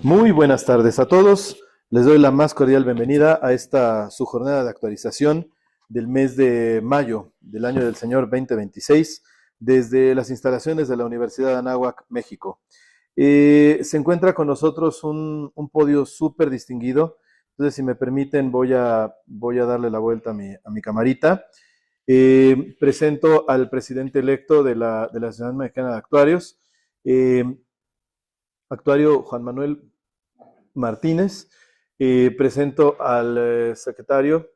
Muy buenas tardes a todos. Les doy la más cordial bienvenida a esta su jornada de actualización del mes de mayo del año del Señor 2026 desde las instalaciones de la Universidad de Anáhuac, México. Se encuentra con nosotros un podio súper distinguido. Entonces, si me permiten, voy a darle la vuelta a mi camarita. Presento al presidente electo de la Sociedad Mexicana de Actuarios, eh, actuario Juan Manuel Martínez. Presento al secretario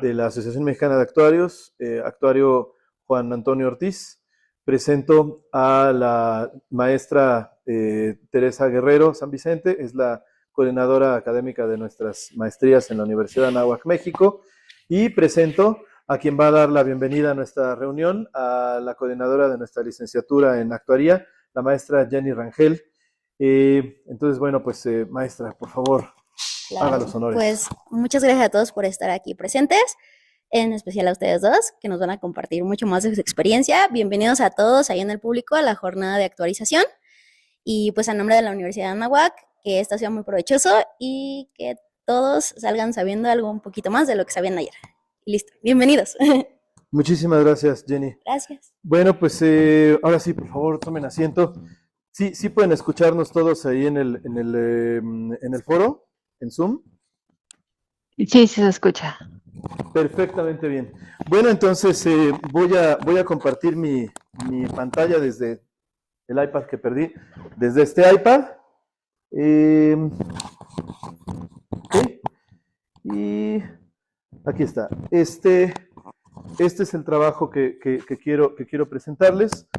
de la Asociación Mexicana de Actuarios, actuario Juan Antonio Ortiz. Presento a la maestra Teresa Guerrero San Vicente, es la coordinadora académica de nuestras maestrías en la Universidad de Anáhuac, México. Y presento a quien va a dar la bienvenida a nuestra reunión, a la coordinadora de nuestra licenciatura en actuaría, la maestra Jenny Rangel. Entonces, bueno, pues maestra, por favor, haga Claro, los honores. pues muchas gracias a todos por estar aquí presentes, en especial a ustedes dos, que nos van a compartir mucho más de su experiencia. Bienvenidos a todos ahí en el público a la jornada de actualización y pues a nombre de la Universidad de Anáhuac, que esto sea muy provechoso y que todos salgan sabiendo algo un poquito más de lo que sabían ayer. Y listo, bienvenidos. Muchísimas gracias, Jenny. Gracias. Bueno, pues ahora sí, por favor, tomen asiento. Sí, sí pueden escucharnos todos ahí en el foro, en Zoom. Sí, sí se escucha. Perfectamente bien. Bueno, entonces voy a compartir mi pantalla desde el iPad que perdí, desde este iPad. Ok. Y aquí está. Este es el trabajo que quiero presentarles.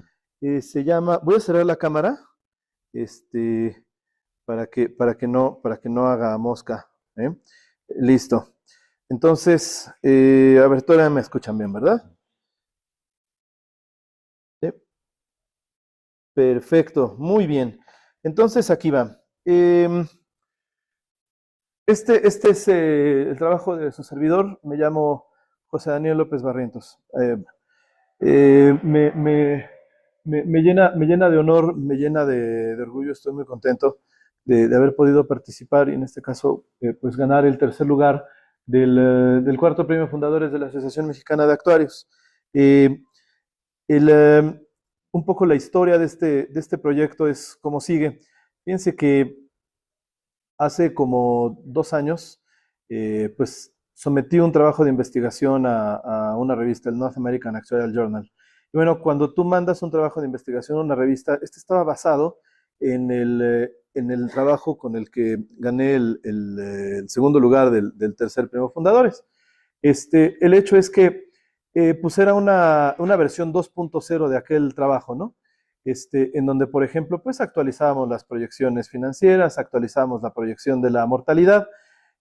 Se llama, voy a cerrar la cámara, para que no haga mosca. ¿Eh? Listo. Entonces, a ver, todavía me escuchan bien, ¿verdad? Sí. Perfecto, muy bien. Entonces, aquí va. Este es el trabajo de su servidor. Me llamo José Daniel López Barrientos. Me llena de honor, me llena de orgullo, estoy muy contento de haber podido participar y en este caso pues ganar el tercer lugar del cuarto premio Fundadores de la Asociación Mexicana de Actuarios. Eh, el, eh, un poco la historia de este proyecto es como sigue. Fíjense que hace como 2 años pues sometí un trabajo de investigación a una revista, el North American Actuarial Journal. Y bueno, cuando tú mandas un trabajo de investigación a una revista, este estaba basado en el trabajo con el que gané el segundo lugar del tercer premio Fundadores. El hecho es que pues era una versión 2.0 de aquel trabajo, ¿no? En donde, por ejemplo, pues actualizábamos las proyecciones financieras, actualizábamos la proyección de la mortalidad,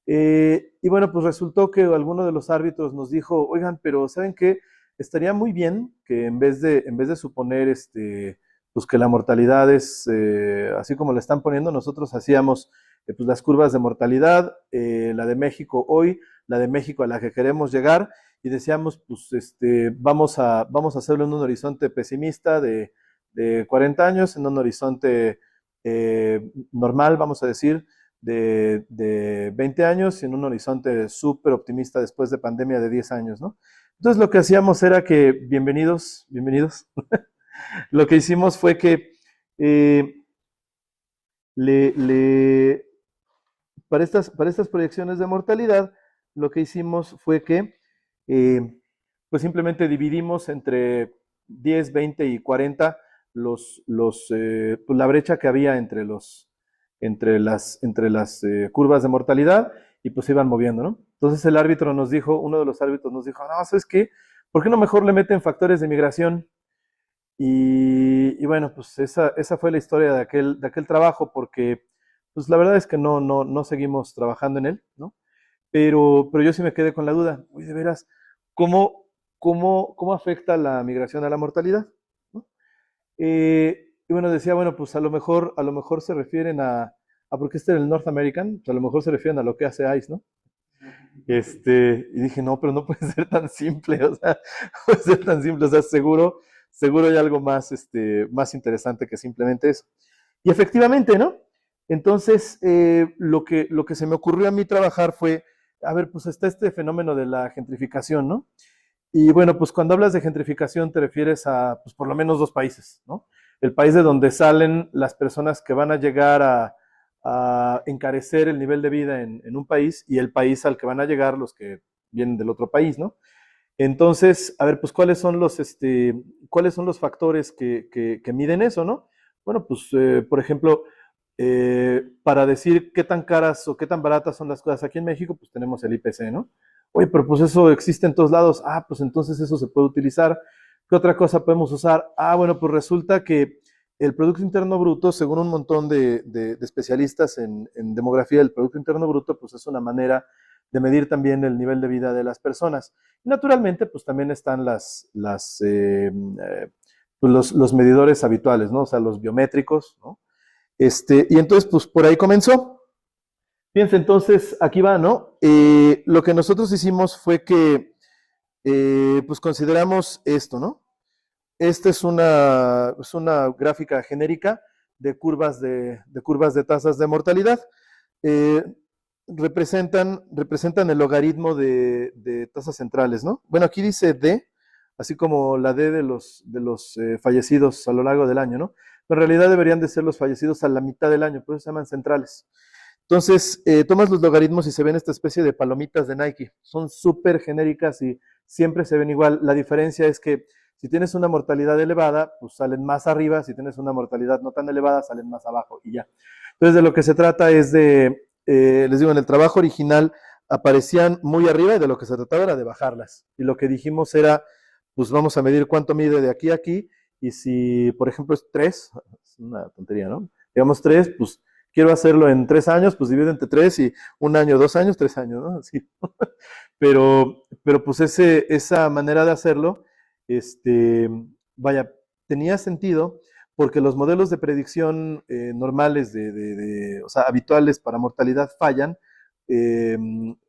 y bueno, pues resultó que alguno de los árbitros nos dijo, oigan, pero ¿saben qué? Estaría muy bien que en vez de suponer pues que la mortalidad es así como la están poniendo, nosotros hacíamos pues las curvas de mortalidad, la de México hoy, la de México a la que queremos llegar, y decíamos, pues vamos a hacerlo en un horizonte pesimista de 40 años, en un horizonte normal, vamos a decir, de 20 años y en un horizonte súper optimista después de pandemia de 10 años, ¿no? Entonces lo que hacíamos era que, bienvenidos, lo que hicimos fue que eh, le, le, para estas proyecciones de mortalidad, lo que hicimos fue que eh, pues simplemente dividimos entre 10, 20 y 40 pues la brecha que había entre las curvas de mortalidad, y pues se iban moviendo, ¿no? Entonces uno de los árbitros nos dijo, no, ¿sabes qué? ¿Por qué no mejor le meten factores de migración? Y bueno, pues esa fue la historia de aquel trabajo, porque pues la verdad es que no seguimos trabajando en él, ¿no? Pero yo sí me quedé con la duda, uy, de veras, ¿cómo afecta la migración a la mortalidad? ¿No? Y bueno, decía, bueno, pues a lo mejor se refieren porque este era el North American, pues a lo mejor se refieren a lo que hace ICE, ¿no? Y dije, no, pero no puede ser tan simple, o sea, no puede ser tan simple, o sea, seguro hay algo más interesante que simplemente eso. Y efectivamente, ¿no? Entonces, lo que se me ocurrió a mí trabajar fue, a ver, pues está este fenómeno de la gentrificación, ¿no? Y bueno, pues cuando hablas de gentrificación te refieres a, pues por lo menos dos países, ¿no? El país de donde salen las personas que van a llegar a encarecer el nivel de vida en un país y el país al que van a llegar los que vienen del otro país, ¿no? Entonces, a ver, pues cuáles son los factores que miden eso, ¿no? Bueno, pues, por ejemplo, para decir qué tan caras o qué tan baratas son las cosas aquí en México, pues tenemos el IPC, ¿no? Oye, pero pues eso existe en todos lados. Ah, pues entonces eso se puede utilizar. ¿Qué otra cosa podemos usar? Ah, bueno, pues resulta que el Producto Interno Bruto, según un montón de especialistas en demografía, el Producto Interno Bruto, pues es una manera de medir también el nivel de vida de las personas. Y naturalmente, pues también están pues los medidores habituales, ¿no? O sea, los biométricos, ¿no? Y entonces, pues por ahí comenzó. Fíjense, entonces, aquí va, ¿no? Lo que nosotros hicimos fue que, pues consideramos esto, ¿no? Esta es una gráfica genérica de curvas de tasas de mortalidad. Eh, representan el logaritmo de tasas centrales, ¿no? Bueno, aquí dice D, así como la D de los fallecidos a lo largo del año, ¿no? Pero en realidad deberían de ser los fallecidos a la mitad del año, por eso se llaman centrales. Entonces, tomas los logaritmos y se ven esta especie de palomitas de Nike. Son súper genéricas y siempre se ven igual. La diferencia es que si tienes una mortalidad elevada, pues salen más arriba. Si tienes una mortalidad no tan elevada, salen más abajo y ya. Entonces, de lo que se trata es les digo, en el trabajo original aparecían muy arriba y de lo que se trataba era de bajarlas. Y lo que dijimos era, pues vamos a medir cuánto mide de aquí a aquí. Y si, por ejemplo, es 3, es una tontería, ¿no? Digamos 3, pues quiero hacerlo en 3 años, pues divido entre 3 y un año, 2 años, 3 años, ¿no? Así. Pero pues esa manera de hacerlo, vaya, tenía sentido porque los modelos de predicción normales, o sea, habituales para mortalidad fallan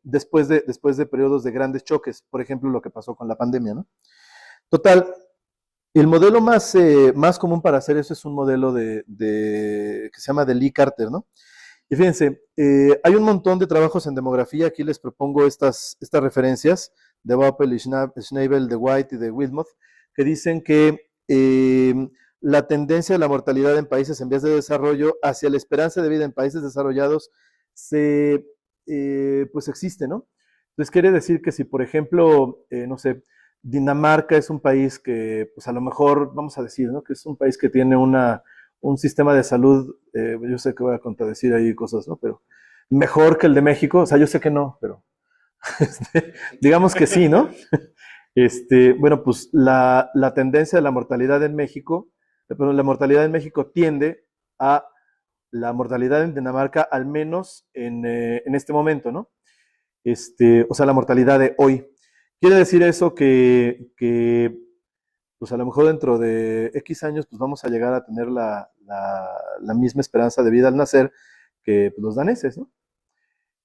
después de periodos de grandes choques, por ejemplo, lo que pasó con la pandemia, ¿no? Total, el modelo más común para hacer eso es un modelo que se llama de Lee Carter, ¿no? Y fíjense, hay un montón de trabajos en demografía, aquí les propongo estas referencias de Vaupel, Schnabel, de White y de Wilmoth, que dicen que la tendencia de la mortalidad en países en vías de desarrollo hacia la esperanza de vida en países desarrollados pues existe, ¿no? Entonces quiere decir que si, por ejemplo, no sé, Dinamarca es un país que, pues a lo mejor, vamos a decir, ¿no? Que es un país que tiene un sistema de salud, yo sé que voy a contradecir ahí cosas, ¿no? Pero mejor que el de México, o sea, yo sé que no, pero digamos que sí, ¿no? Bueno, pues la tendencia de la mortalidad en México, pero la mortalidad en México tiende a la mortalidad en Dinamarca, al menos en este momento, ¿no? O sea, la mortalidad de hoy. Quiere decir eso que pues a lo mejor dentro de X años, pues vamos a llegar a tener la misma esperanza de vida al nacer que pues, los daneses, ¿no?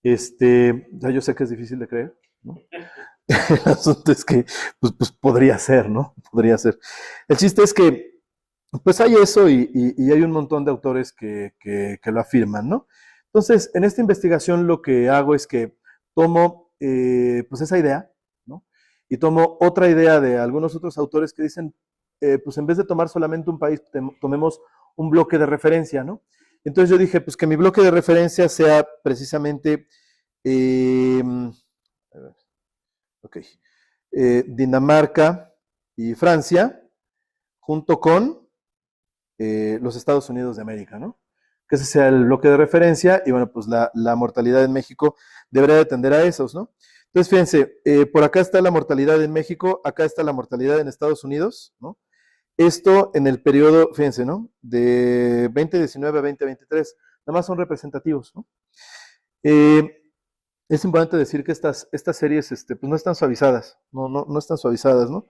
Ya yo sé que es difícil de creer, ¿no? El asunto es que, pues podría ser, ¿no? Podría ser. El chiste es que, pues hay eso y hay un montón de autores que lo afirman, ¿no? Entonces, en esta investigación lo que hago es que tomo, pues esa idea, ¿no? Y tomo otra idea de algunos otros autores que dicen, pues en vez de tomar solamente un país, tomemos un bloque de referencia, ¿no? Entonces yo dije, pues que mi bloque de referencia sea precisamente, ok, Dinamarca y Francia, junto con los Estados Unidos de América, ¿no? Que ese sea el bloque de referencia y bueno, pues la mortalidad en México debería de tender a esos, ¿no? Entonces, fíjense, por acá está la mortalidad en México, acá está la mortalidad en Estados Unidos, ¿no? Esto en el periodo, fíjense, ¿no? De 2019 a 2023, nada más son representativos, ¿no? Es importante decir que estas series, pues no están suavizadas, no están suavizadas, ¿no?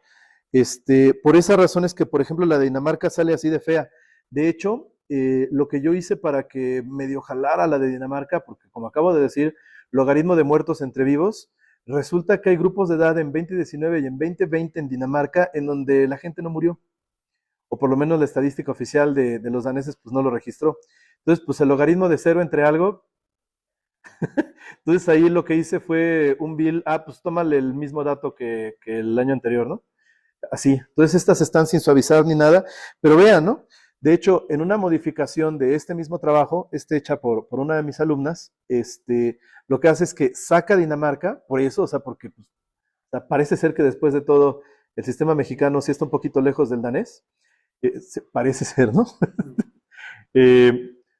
Por esas razones que, por ejemplo, la de Dinamarca sale así de fea. De hecho, lo que yo hice para que medio jalara la de Dinamarca, porque como acabo de decir, logaritmo de muertos entre vivos, resulta que hay grupos de edad en 2019 y en 2020 en Dinamarca en donde la gente no murió, o por lo menos la estadística oficial de los daneses pues no lo registró. Entonces, pues el logaritmo de 0 entre algo. Entonces ahí lo que hice fue un bill, pues tómale el mismo dato que el año anterior, ¿no? Así. Entonces estas están sin suavizar ni nada, pero vean, ¿no? De hecho, en una modificación de este mismo trabajo, hecha por una de mis alumnas, lo que hace es que saca Dinamarca, por eso, o sea, porque pues, o sea, parece ser que después de todo el sistema mexicano sí está un poquito lejos del danés, parece ser, ¿no?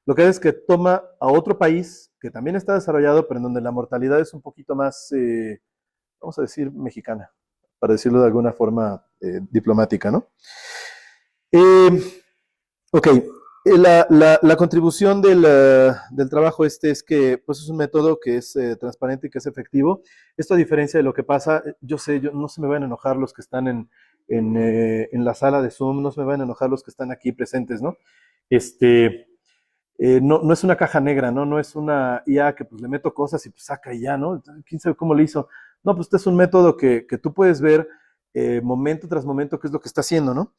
Lo que hace es que toma a otro país que también está desarrollado, pero en donde la mortalidad es un poquito más, vamos a decir, mexicana, para decirlo de alguna forma diplomática, ¿no? Ok, la contribución del trabajo es que pues es un método que es transparente y que es efectivo. Esto a diferencia de lo que pasa, yo no se me van a enojar los que están en la sala de Zoom, no se me van a enojar los que están aquí presentes, ¿no? No es una caja negra, ¿no? No es una IA que pues le meto cosas y pues saca y ya, ¿no? ¿Quién sabe cómo le hizo? No, pues este es un método que tú puedes ver momento tras momento qué es lo que está haciendo, ¿no?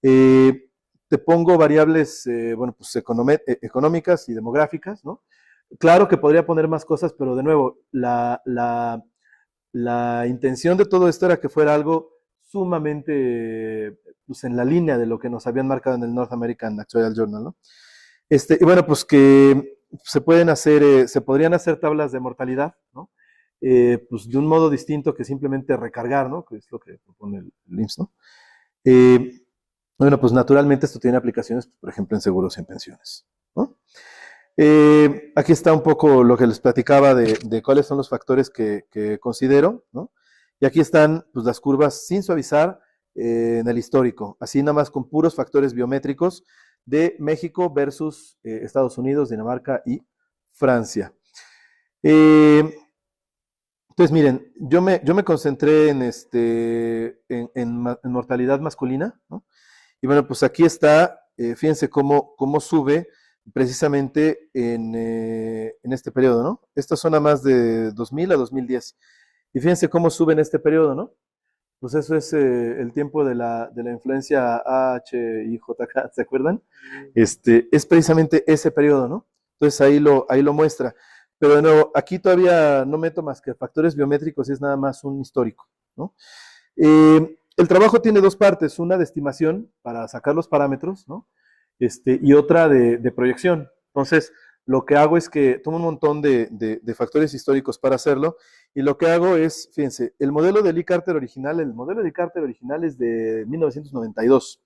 Te pongo variables, bueno, pues económicas y demográficas, ¿no? Claro que podría poner más cosas, pero de nuevo, la intención de todo esto era que fuera algo sumamente pues, en la línea de lo que nos habían marcado en el North American Actuarial Journal, ¿no? Y bueno, pues que se podrían hacer tablas de mortalidad, ¿no? Pues de un modo distinto que simplemente recargar, ¿no? Que es lo que propone el IMSS, ¿no? Bueno, pues naturalmente esto tiene aplicaciones, pues, por ejemplo, en seguros y en pensiones, ¿no? Aquí está un poco lo que les platicaba de cuáles son los factores que considero, ¿no? Y aquí están pues, las curvas sin suavizar en el histórico, así nada más con puros factores biométricos de México versus Estados Unidos, Dinamarca y Francia. Entonces, miren, yo me concentré en mortalidad masculina, ¿no? Y bueno, pues aquí está, fíjense cómo sube precisamente en este periodo, ¿no? Esta zona más de 2000 a 2010. Y fíjense cómo sube en este periodo, ¿no? Pues eso es el tiempo de la influencia HIJK, ¿se acuerdan? Es precisamente ese periodo, ¿no? Entonces ahí lo muestra. Pero de nuevo, aquí todavía no meto más que factores biométricos y es nada más un histórico, ¿no? El trabajo tiene dos partes, una de estimación para sacar los parámetros, ¿no? Y otra de proyección. Entonces, lo que hago es que tomo un montón de factores históricos para hacerlo, y lo que hago es, fíjense, el modelo de Lee Carter original es de 1992.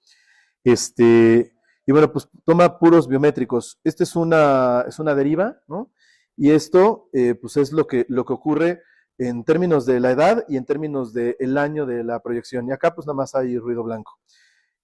Y bueno, pues toma puros biométricos. Esta es una deriva, ¿no? Y esto, pues es lo que ocurre en términos de la edad y en términos del año de la proyección. Y acá pues nada más hay ruido blanco.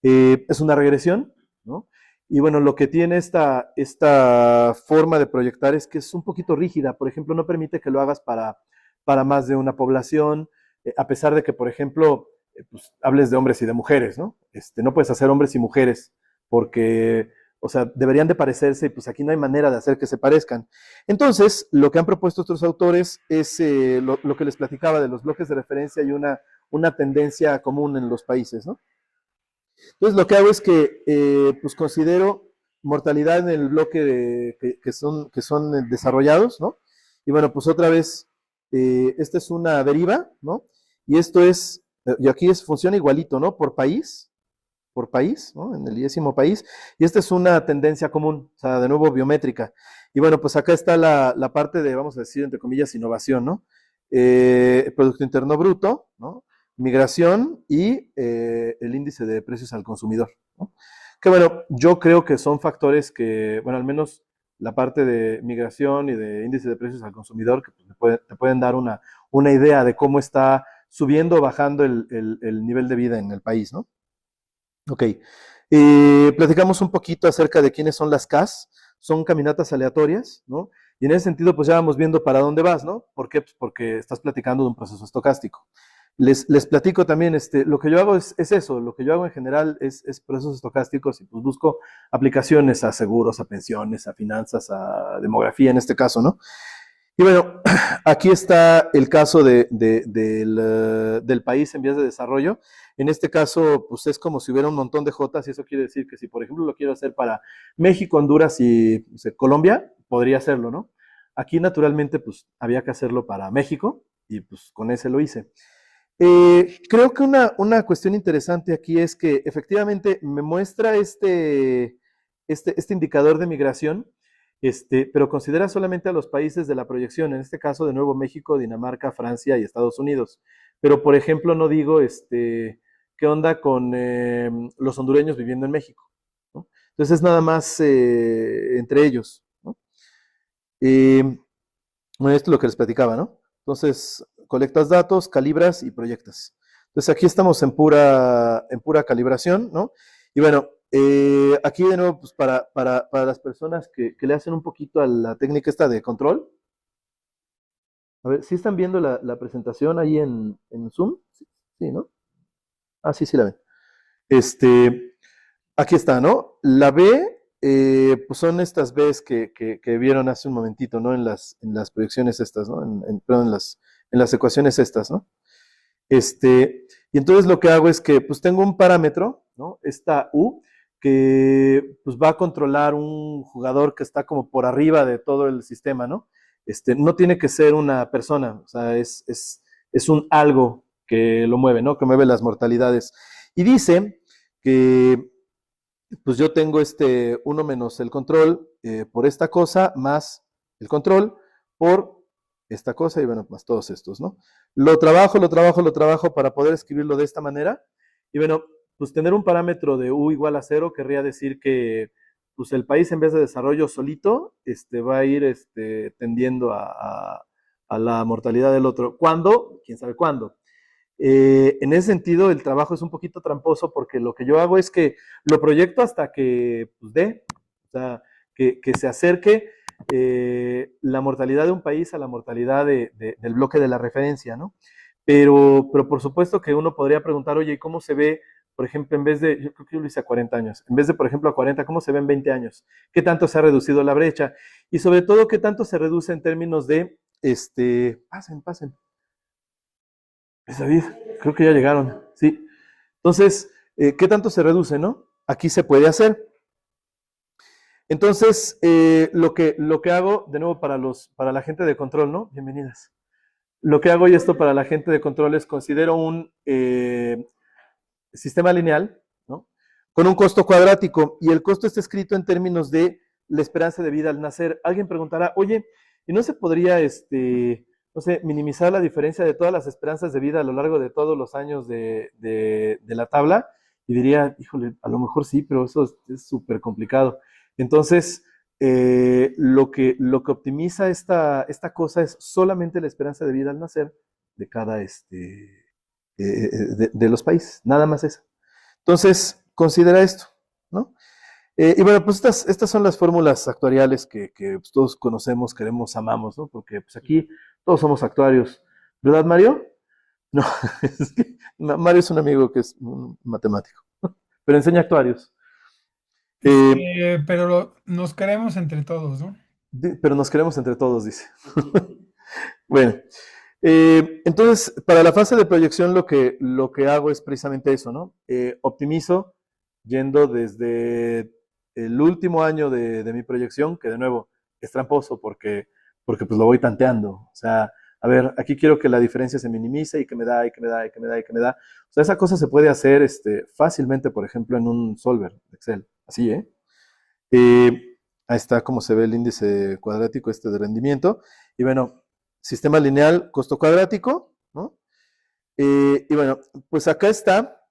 Es una regresión, ¿no? Y bueno, lo que tiene esta forma de proyectar es que es un poquito rígida. Por ejemplo, no permite que lo hagas para más de una población, a pesar de que, por ejemplo, pues, hables de hombres y de mujeres, ¿no? No puedes hacer hombres y mujeres porque, o sea, deberían de parecerse y pues aquí no hay manera de hacer que se parezcan. Entonces, lo que han propuesto otros autores es lo que les platicaba de los bloques de referencia y una tendencia común en los países, ¿no? Entonces, lo que hago es que pues considero mortalidad en el bloque que son desarrollados, ¿no? Y bueno, pues otra vez, esta es una deriva, ¿no? Y esto es, y aquí funciona igualito, ¿no? Por país, ¿no? En el 10º país. Y esta es una tendencia común, o sea, de nuevo biométrica. Y bueno, pues acá está la parte de, vamos a decir, entre comillas, innovación, ¿no? Producto Interno Bruto, ¿no? Migración y el índice de precios al consumidor, ¿no? Que bueno, yo creo que son factores que, bueno, al menos la parte de migración y de índice de precios al consumidor, que pues, te pueden dar una idea de cómo está subiendo o bajando el nivel de vida en el país, ¿no? Ok, platicamos un poquito acerca de quiénes son las CAS, son caminatas aleatorias, ¿no? Y en ese sentido, pues ya vamos viendo para dónde vas, ¿no? ¿Por qué? Pues porque estás platicando de un proceso estocástico. Les platico también, lo que yo hago es eso, lo que yo hago en general es procesos estocásticos y pues busco aplicaciones a seguros, a pensiones, a finanzas, a demografía en este caso, ¿no? Y bueno, aquí está el caso del país en vías de desarrollo. En este caso, pues es como si hubiera un montón de jotas, y eso quiere decir que si, por ejemplo, lo quiero hacer para México, Honduras y no sé, Colombia, podría hacerlo, ¿no? Aquí, naturalmente, pues había que hacerlo para México, y pues con ese lo hice. Creo que una cuestión interesante aquí es que efectivamente me muestra este indicador de migración, pero considera solamente a los países de la proyección, en este caso de nuevo México, Dinamarca, Francia y Estados Unidos. Pero, por ejemplo, no digo qué onda con los hondureños viviendo en México, ¿no? Entonces es nada más entre ellos, ¿no? Eh, bueno, esto es lo que les platicaba, ¿no? Entonces, colectas datos, calibras y proyectas. Entonces, aquí estamos en pura calibración, ¿no? Y bueno, aquí de nuevo, pues para las personas que le hacen un poquito a la técnica esta de control, a ver, ¿sí están viendo la presentación ahí en Zoom? Sí, sí, ¿no? Ah, sí, sí la ven. Aquí está, ¿no? La B, pues son estas Bs que vieron hace un momentito, ¿no? En las proyecciones estas, ¿no? Perdón, en las ecuaciones estas, ¿no? Y entonces lo que hago es que, pues tengo un parámetro, ¿no? Esta U, que pues va a controlar un jugador que está como por arriba de todo el sistema, ¿no? No tiene que ser una persona, o sea, es un algo que lo mueve, ¿no? Que mueve las mortalidades. Y dice que pues yo tengo 1 menos el control por esta cosa, más el control por esta cosa, y bueno, más todos estos, ¿no? Lo trabajo para poder escribirlo de esta manera, y bueno, pues tener un parámetro de U igual a 0 querría decir que pues el país en vez de desarrollo solito, va a ir tendiendo a la mortalidad del otro. ¿Cuándo? ¿Quién sabe cuándo? En ese sentido, el trabajo es un poquito tramposo porque lo que yo hago es que lo proyecto hasta que pues, dé, o sea, que se acerque la mortalidad de un país a la mortalidad del bloque de la referencia, ¿no? Pero por supuesto que uno podría preguntar, oye, ¿cómo se ve, por ejemplo, en vez de, yo creo que yo lo hice a 40 años, en vez de, por ejemplo, a 40, ¿cómo se ve en 20 años? ¿Qué tanto se ha reducido la brecha? Y sobre todo, ¿qué tanto se reduce en términos de, pasen. Pues David, creo que ya llegaron, sí. Entonces, ¿qué tanto se reduce, no? Aquí se puede hacer. Entonces, lo que hago, de nuevo, para la gente de control, ¿no? Bienvenidas. Lo que hago y esto para la gente de control es considero un sistema lineal, ¿no? Con un costo cuadrático, y el costo está escrito en términos de la esperanza de vida al nacer. Alguien preguntará, oye, ¿y no se podría, no sé, minimizar la diferencia de todas las esperanzas de vida a lo largo de todos los años de la tabla? Y diría, híjole, a lo mejor sí, pero eso es súper complicado. Entonces, lo que optimiza esta cosa es solamente la esperanza de vida al nacer de cada de los países, nada más eso. Entonces, considera esto, ¿no? Y bueno, pues estas son las fórmulas actuariales que pues, todos conocemos, queremos, amamos, ¿no? Porque pues aquí todos somos actuarios, ¿verdad, Mario? No, es que Mario es un amigo que es un matemático, pero enseña actuarios. Pero nos queremos entre todos, ¿no? Pero nos queremos entre todos, dice. Bueno, entonces, para la fase de proyección lo que hago es precisamente eso, ¿no? Optimizo yendo desde el último año de mi proyección, que de nuevo es tramposo porque pues lo voy tanteando. O sea, a ver, aquí quiero que la diferencia se minimice y que me da, y que me da, y que me da, y que me da. O sea, esa cosa se puede hacer fácilmente, por ejemplo, en un solver de Excel. Así, ¿eh? Ahí está como se ve el índice cuadrático de rendimiento. Y bueno, sistema lineal, costo cuadrático, ¿no? Y bueno, pues acá está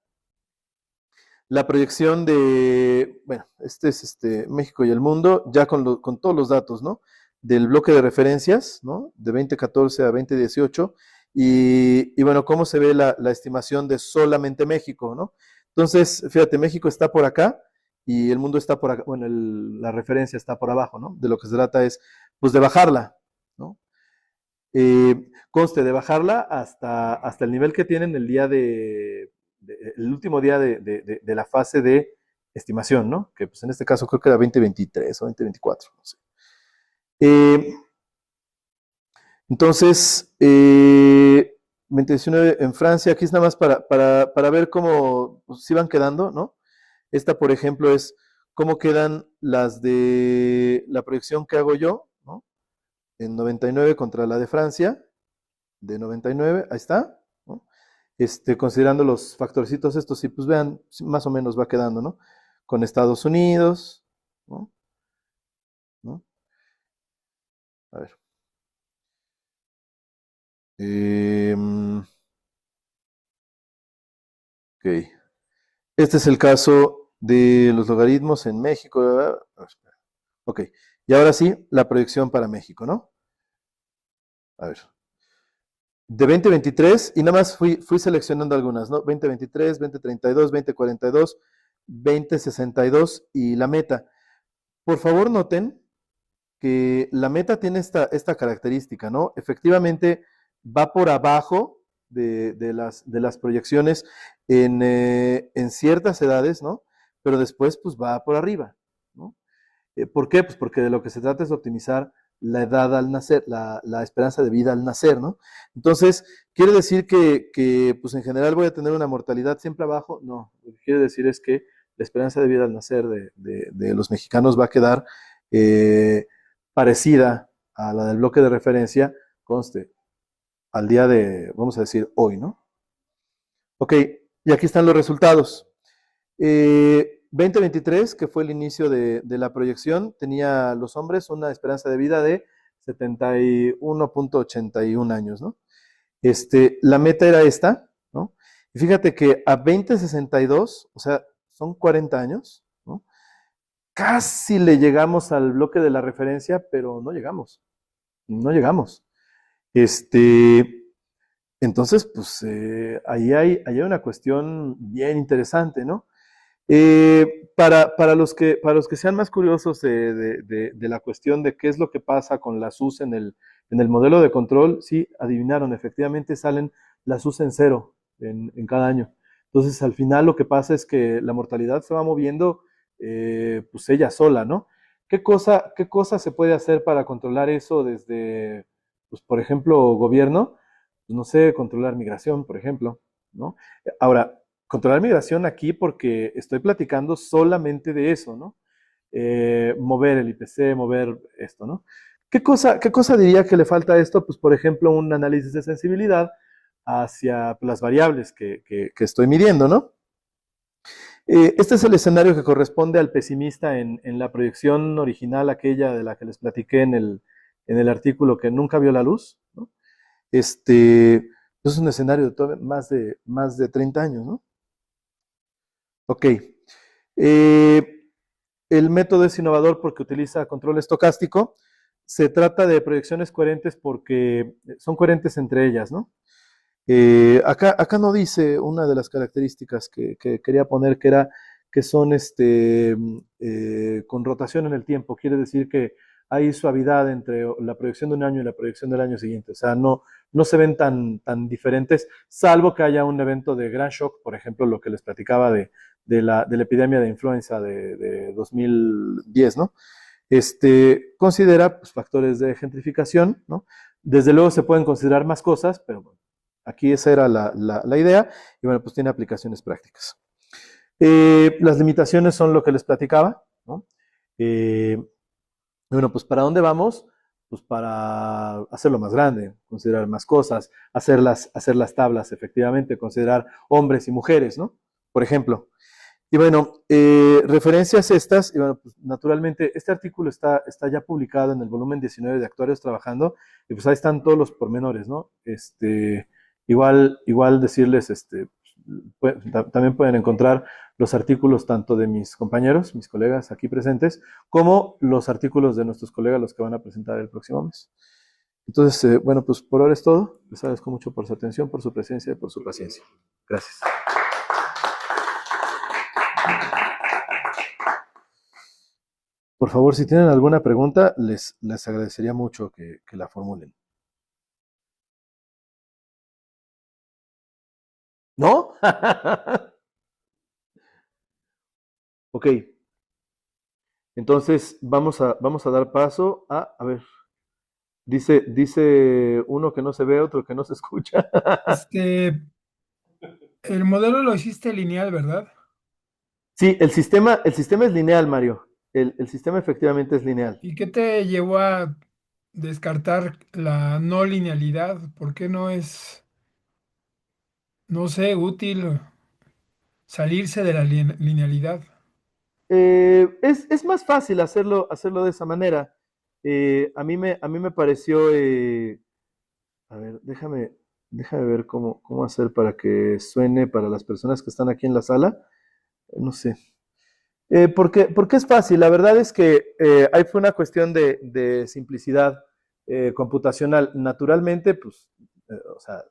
la proyección de, bueno, este es México y el mundo, ya con todos los datos, ¿no? Del bloque de referencias, ¿no? De 2014 a 2018. Y bueno, cómo se ve la estimación de solamente México, ¿no? Entonces, fíjate, México está por acá y el mundo está por acá, bueno, la referencia está por abajo, ¿no? De lo que se trata es, pues, de bajarla, ¿no? Conste de bajarla hasta el nivel que tienen el día el último día de la fase de estimación, ¿no? Que pues en este caso creo que era 2023 o 2024, no sé. Entonces, 2019 en Francia, aquí es nada más para ver cómo pues, si van quedando, ¿no? Esta, por ejemplo, es cómo quedan las de la proyección que hago yo, ¿no? En 99 contra la de Francia, de 99, ahí está, ¿no? Considerando los factorcitos estos, y pues vean, más o menos va quedando, ¿no? Con Estados Unidos, ¿no? ¿No? A ver. Ok. Este es el caso de los logaritmos en México. Ok. Y ahora sí, la proyección para México, ¿no? A ver. De 2023, y nada más fui seleccionando algunas, ¿no? 2023, 2032, 2042, 2062 y la meta. Por favor, noten que la meta tiene esta característica, ¿no? Efectivamente, va por abajo de las proyecciones en ciertas edades, ¿no? Pero después, pues va por arriba, ¿no? ¿Por qué? Pues porque de lo que se trata es de optimizar la edad al nacer, la esperanza de vida al nacer, ¿no? Entonces, ¿quiere decir pues en general voy a tener una mortalidad siempre abajo? No, lo que quiere decir es que la esperanza de vida al nacer de los mexicanos va a quedar eh, parecida a la del bloque de referencia, conste, al día de, vamos a decir, hoy, ¿no? Ok, y aquí están los resultados. 2023, que fue el inicio de la proyección, tenía los hombres una esperanza de vida de 71.81 años, ¿no? La meta era esta, ¿no? Y fíjate que a 2062, o sea, son 40 años, ¿no? Casi le llegamos al bloque de la referencia, pero no llegamos, no llegamos. Entonces, pues ahí hay una cuestión bien interesante, ¿no? Para los que sean más curiosos de la cuestión de qué es lo que pasa con las US en el modelo de control, sí, adivinaron, efectivamente salen las US en cero en cada año. Entonces, al final lo que pasa es que la mortalidad se va moviendo, pues ella sola, ¿no? ¿Qué cosa se puede hacer para controlar eso desde, pues, por ejemplo, gobierno? Pues, no sé, controlar migración, por ejemplo, ¿no? Ahora, controlar migración aquí porque estoy platicando solamente de eso, ¿no? Mover el IPC, mover esto, ¿no? ¿Qué cosa diría que le falta a esto? Pues, por ejemplo, un análisis de sensibilidad hacia las variables que estoy midiendo, ¿no? Este es el escenario que corresponde al pesimista en la proyección original, aquella de la que les platiqué en el artículo que nunca vio la luz, ¿no? Es un escenario de más de 30 años, ¿no? Ok. El método es innovador porque utiliza control estocástico. Se trata de proyecciones coherentes porque son coherentes entre ellas, ¿no? Acá no dice una de las características que quería poner, que era que son con rotación en el tiempo. Quiere decir que hay suavidad entre la proyección de un año y la proyección del año siguiente. O sea, no se ven tan diferentes, salvo que haya un evento de gran shock, por ejemplo, lo que les platicaba de la epidemia de influenza de 2010, ¿no? Considera pues, factores de gentrificación, ¿no? Desde luego se pueden considerar más cosas, pero bueno, aquí esa era la idea, y bueno, pues tiene aplicaciones prácticas. Las limitaciones son lo que les platicaba, ¿no? Bueno, pues ¿para dónde vamos? Pues para hacerlo más grande, considerar más cosas, hacer las tablas, efectivamente, considerar hombres y mujeres, ¿no? Por ejemplo. Y bueno, referencias estas, y bueno, pues naturalmente este artículo está ya publicado en el volumen 19 de Actuarios Trabajando, y pues ahí están todos los pormenores, ¿no? Igual decirles, también pueden encontrar los artículos tanto de mis compañeros, mis colegas aquí presentes, como los artículos de nuestros colegas, los que van a presentar el próximo mes. Entonces, bueno, pues por ahora es todo. Les agradezco mucho por su atención, por su presencia y por su paciencia. Gracias. Por favor, si tienen alguna pregunta, les agradecería mucho que la formulen. ¿No? Ok. Entonces, vamos a dar paso a ver. Dice uno que no se ve, otro que no se escucha. Este, el modelo lo hiciste lineal, ¿verdad? Sí, el sistema es lineal, Mario. El sistema efectivamente es lineal. ¿Y qué te llevó a descartar la no linealidad? ¿Por qué no es, no sé, útil salirse de la linealidad? Es más fácil hacerlo de esa manera. A mí me pareció, a ver, déjame ver cómo hacer para que suene para las personas que están aquí en la sala. No sé. Porque es fácil, la verdad es que ahí fue una cuestión de simplicidad computacional. Naturalmente, pues, o sea,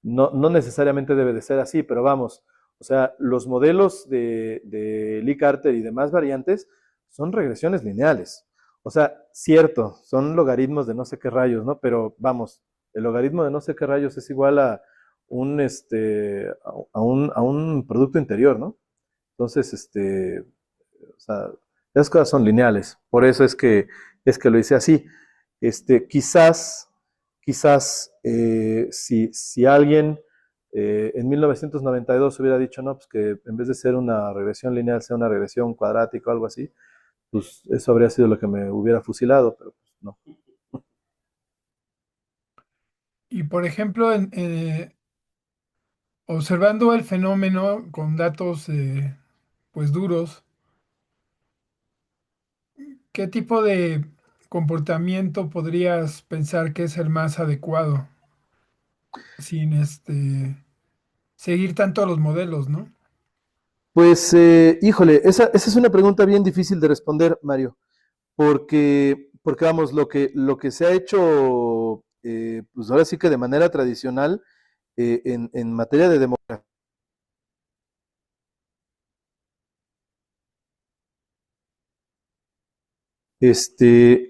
no necesariamente debe de ser así, pero vamos, o sea, los modelos de Lee Carter y demás variantes son regresiones lineales. O sea, cierto, son logaritmos de no sé qué rayos, ¿no? Pero vamos, el logaritmo de no sé qué rayos es igual a un producto interior, ¿no? Entonces, o sea, las cosas son lineales. Por eso es que lo hice así. Quizás, si alguien en 1992 hubiera dicho, no, pues que en vez de ser una regresión lineal sea una regresión cuadrática o algo así, pues eso habría sido lo que me hubiera fusilado, pero pues no. Y por ejemplo, observando el fenómeno con datos pues duros, ¿qué tipo de comportamiento podrías pensar que es el más adecuado sin seguir tanto los modelos, ¿no? Pues, híjole, esa es una pregunta bien difícil de responder, Mario, porque vamos, lo que se ha hecho, pues ahora sí que de manera tradicional, en materia de demografía,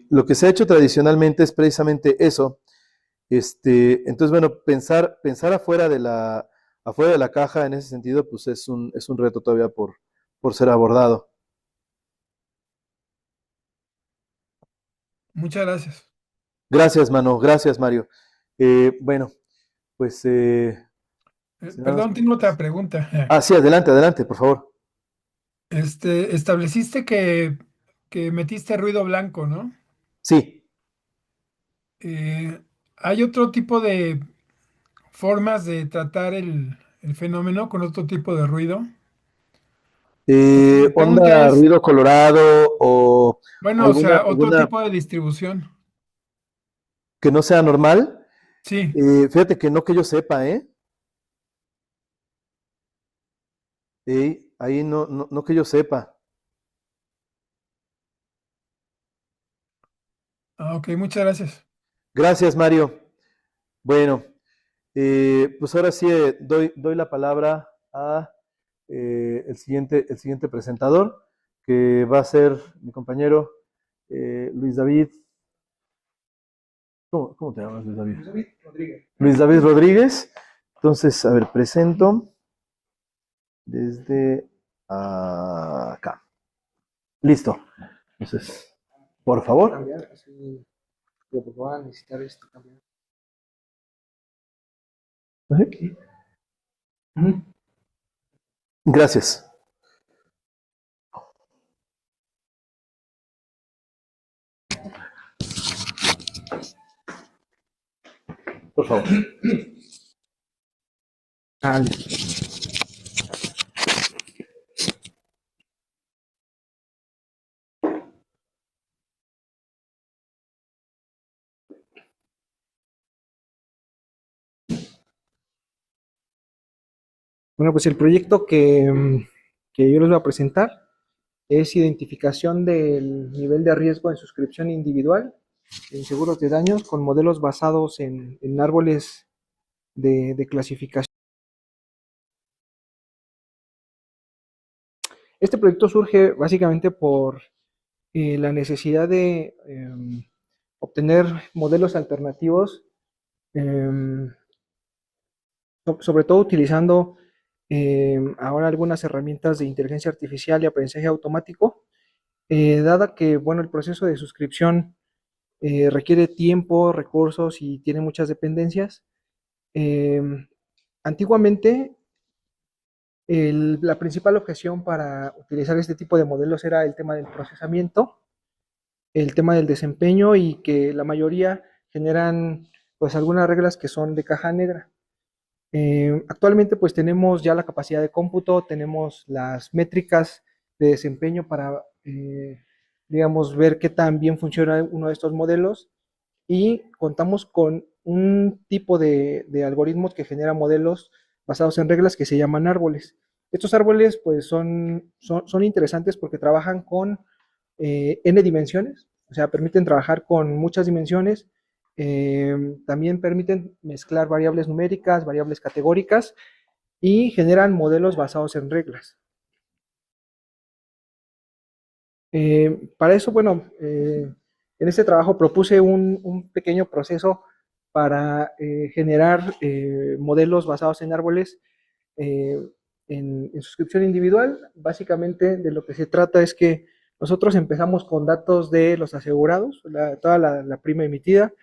lo que se ha hecho tradicionalmente es precisamente eso. Entonces, bueno, pensar afuera de la caja en ese sentido, pues es un reto todavía por ser abordado. Muchas gracias. Gracias, mano, gracias, Mario. Bueno, pues, si nada más Perdón, tengo otra pregunta. sí, adelante, adelante, por favor. Estableciste que metiste ruido blanco, ¿no? Sí. Eh, ¿Hay otro tipo de formas de tratar el fenómeno con otro tipo de ruido? Porque mi pregunta Onda, es, ruido colorado o bueno, o alguna, sea, otro alguna tipo de distribución. que no sea normal. Sí, Fíjate que no que yo sepa, ¿eh? Ahí no que yo sepa. ok, muchas gracias. Gracias, Mario. Bueno, pues ahora sí doy la palabra a el siguiente presentador, que va a ser mi compañero Luis David. ¿Cómo te llamas, Luis David? Luis David Rodríguez. Luis David Rodríguez. Entonces, a ver, presento desde acá. Listo. Entonces, por favor. Cambiar, así lo que va a necesitar cambiar. Ujú. Gracias. Por favor. Listo. Bueno, pues el proyecto que yo les voy a presentar es identificación del nivel de riesgo en suscripción individual en seguros de daños con modelos basados en árboles de clasificación. Este proyecto surge básicamente por la necesidad de obtener modelos alternativos, em, sobre todo utilizando ahora algunas herramientas de inteligencia artificial y aprendizaje automático, dada que, bueno, el proceso de suscripción requiere tiempo, recursos y tiene muchas dependencias. Antiguamente, la principal objeción para utilizar este tipo de modelos era el tema del procesamiento, el tema del desempeño y que la mayoría generan pues algunas reglas que son de caja negra. Actualmente pues tenemos ya la capacidad de cómputo, tenemos las métricas de desempeño para, digamos, ver qué tan bien funciona uno de estos modelos y contamos con un tipo de algoritmos que genera modelos basados en reglas que se llaman árboles. Estos árboles pues son interesantes porque trabajan con n dimensiones, o sea, permiten trabajar con muchas dimensiones, también permiten mezclar variables numéricas, variables categóricas y generan modelos basados en reglas. Para eso, bueno, en este trabajo propuse un pequeño proceso para generar modelos basados en árboles en suscripción individual. Básicamente de lo que se trata es que nosotros empezamos con datos de los asegurados, toda la prima emitida,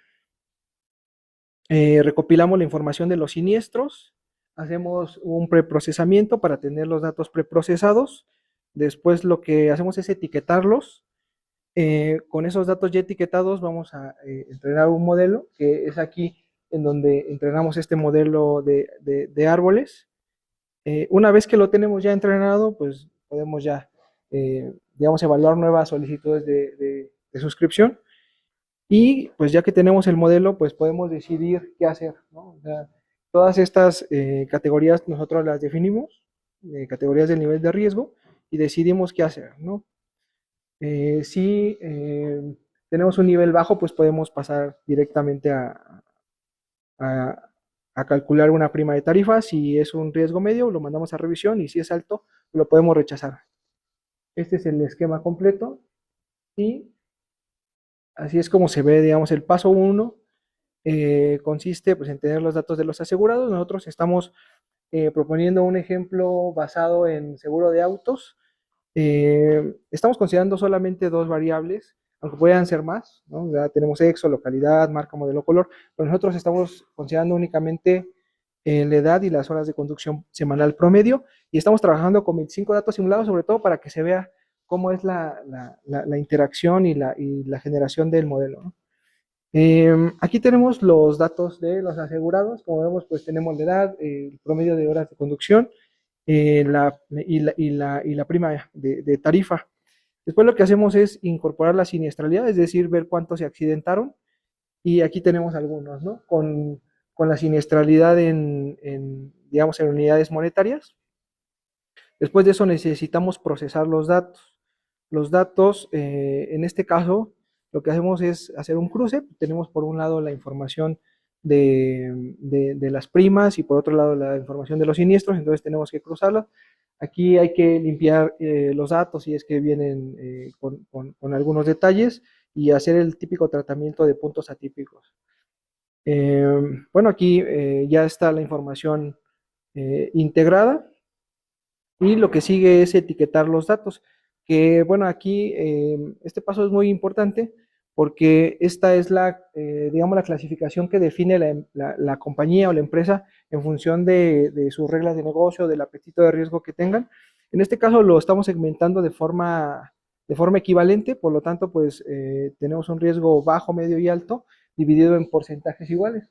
recopilamos la información de los siniestros, hacemos un preprocesamiento para tener los datos preprocesados, después lo que hacemos es etiquetarlos. Con esos datos ya etiquetados vamos a entrenar un modelo, que es aquí en donde entrenamos este modelo de árboles. Una vez que lo tenemos ya entrenado, pues podemos ya, digamos, evaluar nuevas solicitudes de suscripción. Y pues ya que tenemos el modelo, pues podemos decidir qué hacer, ¿no? O sea, todas estas categorías nosotros las definimos, categorías del nivel de riesgo, y decidimos qué hacer, ¿no? Si tenemos un nivel bajo, pues podemos pasar directamente a, a calcular una prima de tarifa. Si es un riesgo medio, lo mandamos a revisión y si es alto, lo podemos rechazar. Este es el esquema completo y así es como se ve, digamos, el paso 1. Consiste pues, en tener los datos de los asegurados. Nosotros estamos proponiendo un ejemplo basado en seguro de autos. Estamos considerando solamente 2 variables, aunque puedan ser más, ¿no? Ya tenemos sexo, localidad, marca, modelo, color, pero nosotros estamos considerando únicamente la edad y las horas de conducción semanal promedio, y estamos trabajando con 25 datos simulados, sobre todo para que se vea cómo es la interacción y la generación del modelo, ¿no? Aquí tenemos los datos de los asegurados. Como vemos, pues tenemos la edad, el promedio de horas de conducción y la prima de tarifa. Después lo que hacemos es incorporar la siniestralidad, es decir, ver cuántos se accidentaron. Y aquí tenemos algunos, ¿no? Con la siniestralidad digamos, en unidades monetarias. Después de eso necesitamos procesar los datos. Los datos, en este caso, lo que hacemos es hacer un cruce. Tenemos por un lado la información de las primas y por otro lado la información de los siniestros, entonces tenemos que cruzarlas. Aquí hay que limpiar los datos si es que vienen con algunos detalles y hacer el típico tratamiento de puntos atípicos. Bueno, aquí ya está la información integrada y lo que sigue es etiquetar los datos. Que bueno, aquí este paso es muy importante porque esta es digamos, la clasificación que define la compañía o la empresa en función de sus reglas de negocio, del apetito de riesgo que tengan. En este caso lo estamos segmentando de forma equivalente, por lo tanto, pues tenemos un riesgo bajo, medio y alto dividido en porcentajes iguales.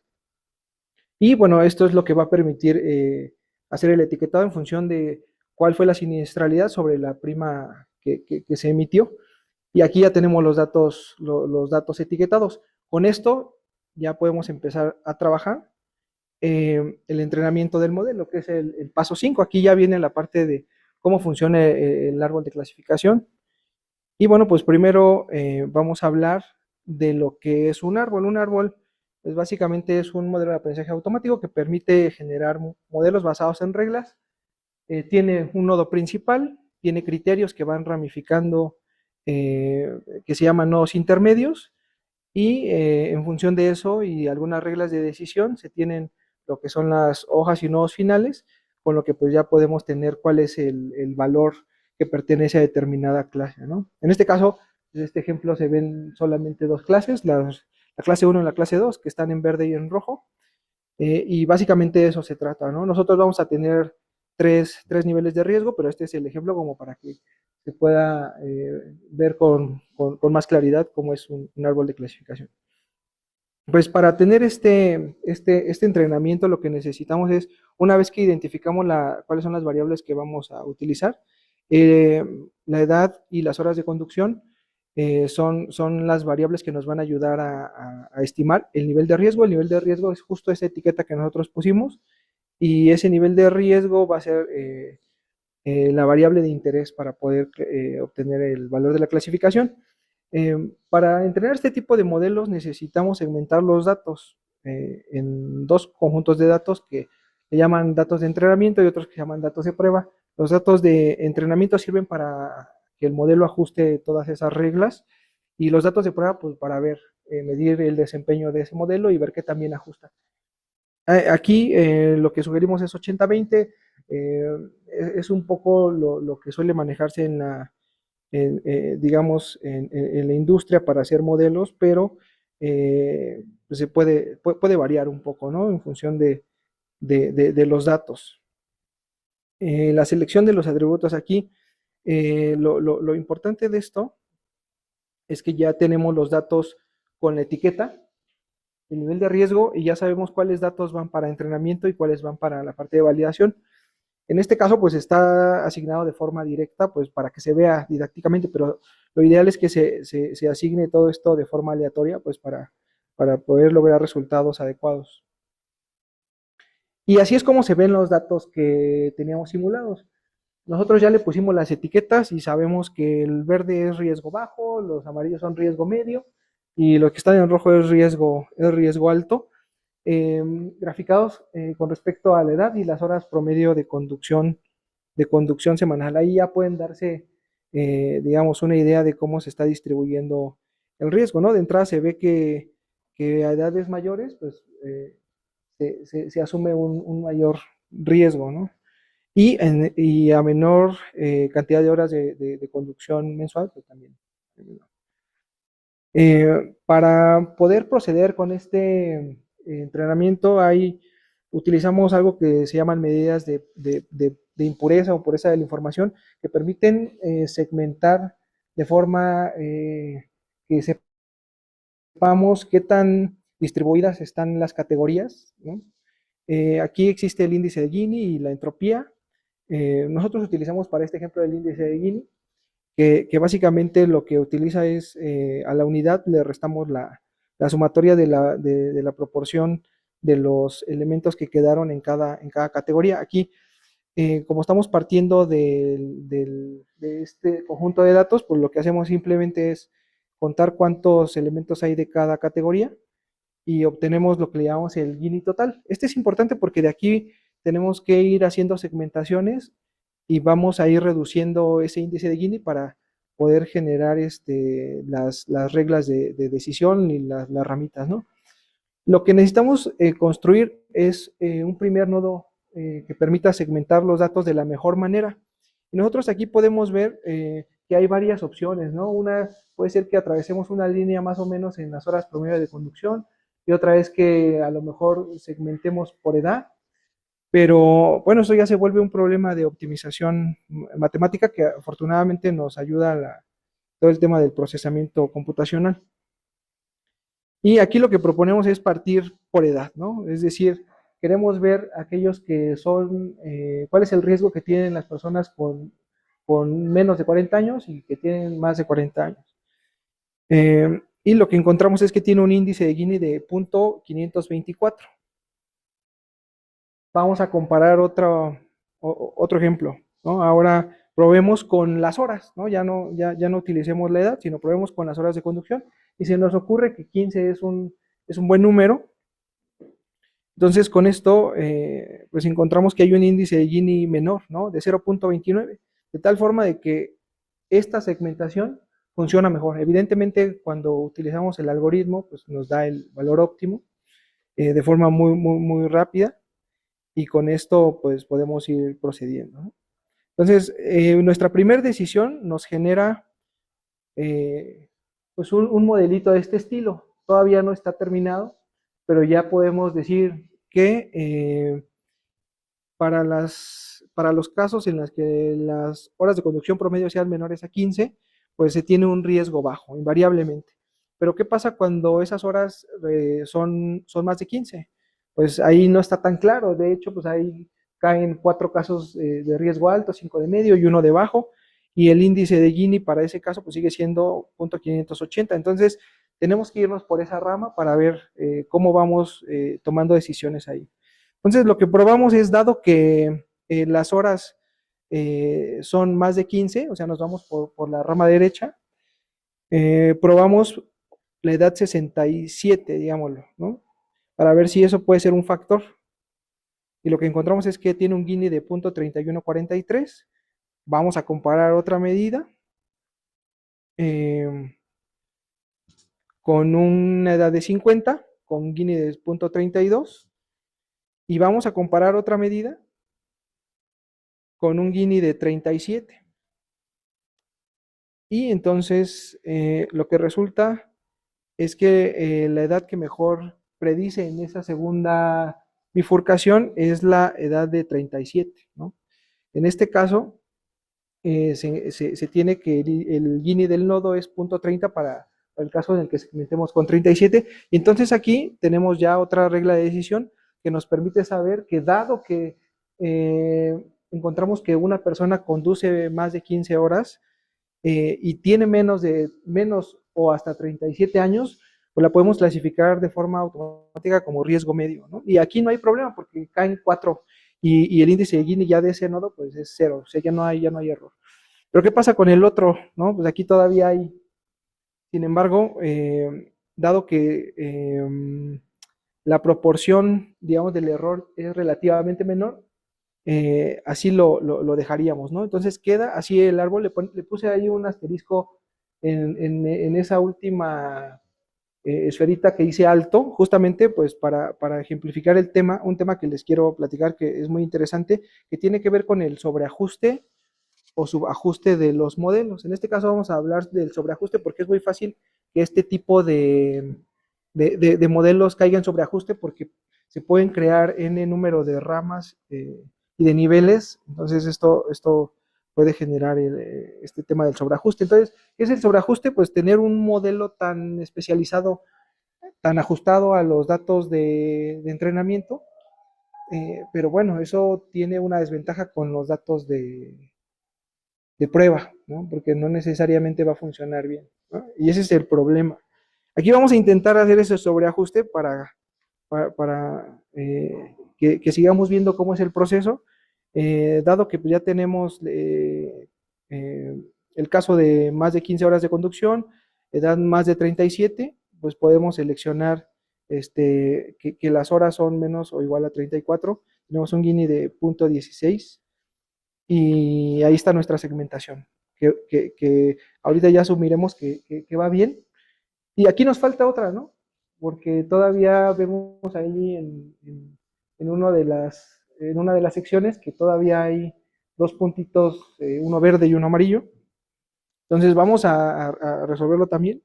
Y bueno, esto es lo que va a permitir hacer el etiquetado en función de cuál fue la siniestralidad sobre la prima que se emitió. Y aquí ya tenemos los datos etiquetados. Con esto ya podemos empezar a trabajar el entrenamiento del modelo, que es el paso 5. Aquí ya viene la parte de cómo funciona el árbol de clasificación. Y bueno, pues primero vamos a hablar de lo que es un árbol. Un árbol pues básicamente es un modelo de aprendizaje automático que permite generar modelos basados en reglas. Tiene un nodo principal, tiene criterios que van ramificando, que se llaman nodos intermedios, y en función de eso y algunas reglas de decisión se tienen lo que son las hojas y nodos finales, con lo que pues ya podemos tener cuál es el valor que pertenece a determinada clase, ¿no? En este caso, En este ejemplo se ven solamente dos clases, la clase 1 y la clase 2, que están en verde y en rojo. Y básicamente de eso se trata, ¿no? Nosotros vamos a tener tres niveles de riesgo, pero este es el ejemplo como para que se pueda ver con más claridad cómo es un árbol de clasificación. Pues para tener este entrenamiento lo que necesitamos es, una vez que identificamos cuáles son las variables que vamos a utilizar, la edad y las horas de conducción son las variables que nos van a ayudar a estimar el nivel de riesgo. El nivel de riesgo es justo esa etiqueta que nosotros pusimos y ese nivel de riesgo va a ser la variable de interés para poder obtener el valor de la clasificación. Para entrenar este tipo de modelos necesitamos segmentar los datos en dos conjuntos de datos que se llaman datos de entrenamiento y otros que se llaman datos de prueba. Los datos de entrenamiento sirven para que el modelo ajuste todas esas reglas y los datos de prueba pues para medir el desempeño de ese modelo y ver que también ajusta. Aquí lo que sugerimos es 80-20, es un poco lo que suele manejarse digamos, en la industria para hacer modelos, pero pues se puede variar un poco, ¿no? En función de los datos. La selección de los atributos aquí, lo importante de esto es que ya tenemos los datos con la etiqueta, el nivel de riesgo, y ya sabemos cuáles datos van para entrenamiento y cuáles van para la parte de validación. En este caso, pues está asignado de forma directa, pues para que se vea didácticamente, pero lo ideal es que se asigne todo esto de forma aleatoria, pues para poder lograr resultados adecuados. Y así es como se ven los datos que teníamos simulados. Nosotros ya le pusimos las etiquetas y sabemos que el verde es riesgo bajo, los amarillos son riesgo medio y los que están en rojo es riesgo alto. Graficados con respecto a la edad y las horas promedio de conducción semanal. Ahí ya pueden darse, digamos, una idea de cómo se está distribuyendo el riesgo, ¿no? De entrada se ve que a edades mayores, pues, se asume un mayor riesgo, ¿no? Y a menor cantidad de horas de conducción mensual, pues también. Para poder proceder con este entrenamiento, utilizamos algo que se llaman medidas de impureza o pureza de la información, que permiten segmentar de forma que sepamos qué tan distribuidas están las categorías, ¿no? Aquí existe el índice de Gini y la entropía. Nosotros utilizamos para este ejemplo el índice de Gini, que básicamente lo que utiliza es a la unidad le restamos la sumatoria de la proporción de los elementos que quedaron en cada categoría. Aquí, como estamos partiendo de este conjunto de datos, pues lo que hacemos simplemente es contar cuántos elementos hay de cada categoría y obtenemos lo que le llamamos el Gini total. Este es importante porque de aquí tenemos que ir haciendo segmentaciones y vamos a ir reduciendo ese índice de Gini para poder generar las reglas de decisión y las ramitas, ¿no? Lo que necesitamos construir es un primer nodo que permita segmentar los datos de la mejor manera. Y nosotros aquí podemos ver que hay varias opciones, ¿no? Una puede ser que atravesemos una línea más o menos en las horas promedio de conducción y otra es que a lo mejor segmentemos por edad. Pero bueno, eso ya se vuelve un problema de optimización matemática que afortunadamente nos ayuda a todo el tema del procesamiento computacional. Y aquí lo que proponemos es partir por edad, ¿no? Es decir, queremos ver aquellos que son, cuál es el riesgo que tienen las personas con menos de 40 años y que tienen más de 40 años. Y lo que encontramos es que tiene un índice de Gini de 0.524. Vamos a comparar otro ejemplo, ¿no? Ahora probemos con las horas, ¿no? Ya no utilicemos la edad, sino probemos con las horas de conducción. Y se nos ocurre que 15 es un buen número. Entonces, con esto, pues encontramos que hay un índice de Gini menor, ¿no? De 0.29, de tal forma de que esta segmentación funciona mejor. Evidentemente, cuando utilizamos el algoritmo, pues nos da el valor óptimo de forma muy, muy, muy rápida. Y con esto pues podemos ir procediendo, ¿no? Entonces, nuestra primera decisión nos genera pues un modelito de este estilo. Todavía no está terminado, pero ya podemos decir que para los casos en los que las horas de conducción promedio sean menores a 15, pues se tiene un riesgo bajo, invariablemente. Pero ¿qué pasa cuando esas horas son más de 15? Pues ahí no está tan claro. De hecho, pues ahí caen 4 casos de riesgo alto, 5 de medio y 1 de bajo, y el índice de Gini para ese caso pues sigue siendo 0.580. Entonces, tenemos que irnos por esa rama para ver cómo vamos tomando decisiones ahí. Entonces, lo que probamos es, dado que las horas son más de 15, o sea, nos vamos por la rama derecha, probamos la edad 67, digámoslo, ¿no? Para ver si eso puede ser un factor. Y lo que encontramos es que tiene un Gini de 0.3143. Vamos a comparar otra medida con una edad de 50, con Gini de 0.32. Y vamos a comparar otra medida con un Gini de 37. Y entonces lo que resulta es que la edad que mejor predice en esa segunda bifurcación es la edad de 37, ¿no? En este caso, se tiene que el Gini del nodo es 0.30 para el caso en el que segmentemos con 37. Y entonces aquí tenemos ya otra regla de decisión que nos permite saber que, dado que encontramos que una persona conduce más de 15 horas y tiene menos o hasta 37 años, pues la podemos clasificar de forma automática como riesgo medio, ¿no? Y aquí no hay problema porque caen 4 y el índice de Gini ya de ese nodo pues es 0, o sea, ya no hay error. Pero ¿qué pasa con el otro? ¿No? Pues aquí todavía hay. Sin embargo, dado que la proporción, digamos, del error es relativamente menor, así lo dejaríamos, ¿no? Entonces queda así el árbol. Le puse ahí un asterisco en esa última esferita que hice alto, justamente pues para ejemplificar el tema, un tema que les quiero platicar que es muy interesante, que tiene que ver con el sobreajuste o subajuste de los modelos. En este caso vamos a hablar del sobreajuste porque es muy fácil que este tipo de modelos caigan sobre ajuste porque se pueden crear n número de ramas y de niveles. Entonces esto puede generar este tema del sobreajuste. Entonces, ¿qué es el sobreajuste? Pues tener un modelo tan especializado, tan ajustado a los datos de entrenamiento, pero bueno, eso tiene una desventaja con los datos de prueba, ¿no? Porque no necesariamente va a funcionar bien, ¿no? Y ese es el problema. Aquí vamos a intentar hacer ese sobreajuste para que sigamos viendo cómo es el proceso, dado que ya tenemos el caso de más de 15 horas de conducción, edad más de 37, pues podemos seleccionar que las horas son menos o igual a 34, tenemos un Gini de 0.16 y ahí está nuestra segmentación, que ahorita ya asumiremos que va bien. Y aquí nos falta otra, ¿no? Porque todavía vemos ahí en una de las secciones que todavía hay 2 puntitos, uno verde y uno amarillo. Entonces vamos a resolverlo también.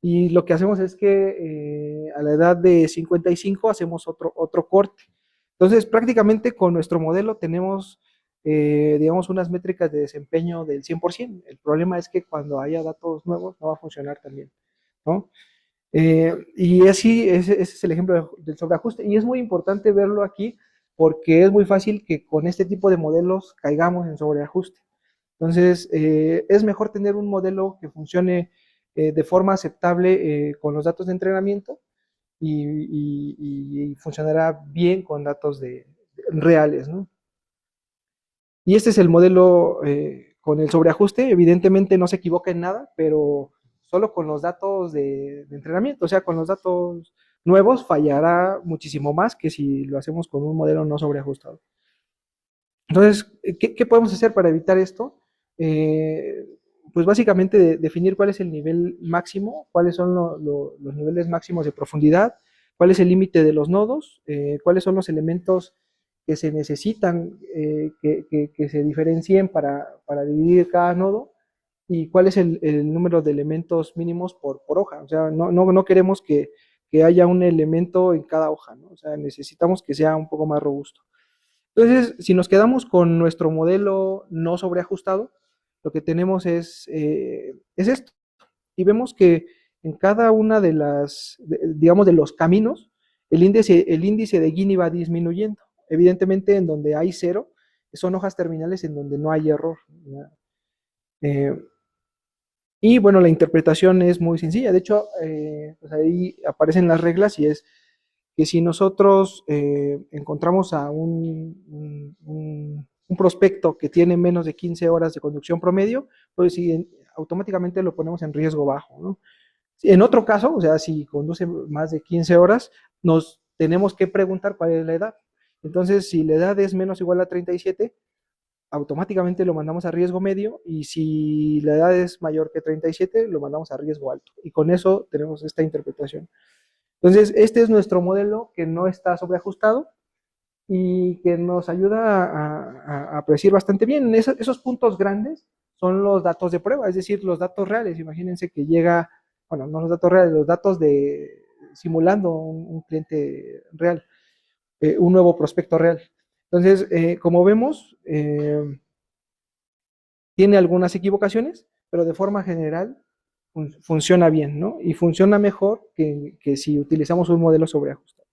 Y lo que hacemos es que a la edad de 55 hacemos otro corte. Entonces prácticamente con nuestro modelo tenemos, digamos, unas métricas de desempeño del 100%. El problema es que cuando haya datos nuevos no va a funcionar también, ¿no? Y así, ese es el ejemplo del sobreajuste. Y es muy importante verlo aquí porque es muy fácil que con este tipo de modelos caigamos en sobreajuste. Entonces, es mejor tener un modelo que funcione de forma aceptable con los datos de entrenamiento y funcionará bien con datos reales, ¿no? Y este es el modelo con el sobreajuste. Evidentemente no se equivoca en nada, pero solo con los datos de entrenamiento, o sea, con los datos nuevos fallará muchísimo más que si lo hacemos con un modelo no sobreajustado. Entonces, ¿qué podemos hacer para evitar esto? Pues básicamente definir cuál es el nivel máximo, cuáles son los niveles máximos de profundidad, cuál es el límite de los nodos, cuáles son los elementos que se necesitan que se diferencien para dividir cada nodo, y cuál es el número de elementos mínimos por hoja. O sea, no queremos que haya un elemento en cada hoja, ¿no? O sea, necesitamos que sea un poco más robusto. Entonces, si nos quedamos con nuestro modelo no sobreajustado, lo que tenemos es esto. Y vemos que en cada una de digamos, de los caminos, el índice de Gini va disminuyendo. Evidentemente, en donde hay cero, son hojas terminales en donde no hay error. Eh, y bueno, la interpretación es muy sencilla. De hecho, pues ahí aparecen las reglas y es que si nosotros encontramos a un prospecto que tiene menos de 15 horas de conducción promedio, pues sí, automáticamente lo ponemos en riesgo bajo, ¿no? En otro caso, o sea, si conduce más de 15 horas, nos tenemos que preguntar cuál es la edad. Entonces, si la edad es menos o igual a 37, automáticamente lo mandamos a riesgo medio, y si la edad es mayor que 37, lo mandamos a riesgo alto. Y con eso tenemos esta interpretación. Entonces, este es nuestro modelo que no está sobreajustado y que nos ayuda a predecir bastante bien. Esos puntos grandes son los datos de prueba, es decir, los datos reales. Imagínense que llega, bueno, no los datos reales, los datos de simulando un cliente real, un nuevo prospecto real. Entonces, como vemos, tiene algunas equivocaciones, pero de forma general funciona bien, ¿no? Y funciona mejor que si utilizamos un modelo sobreajustado.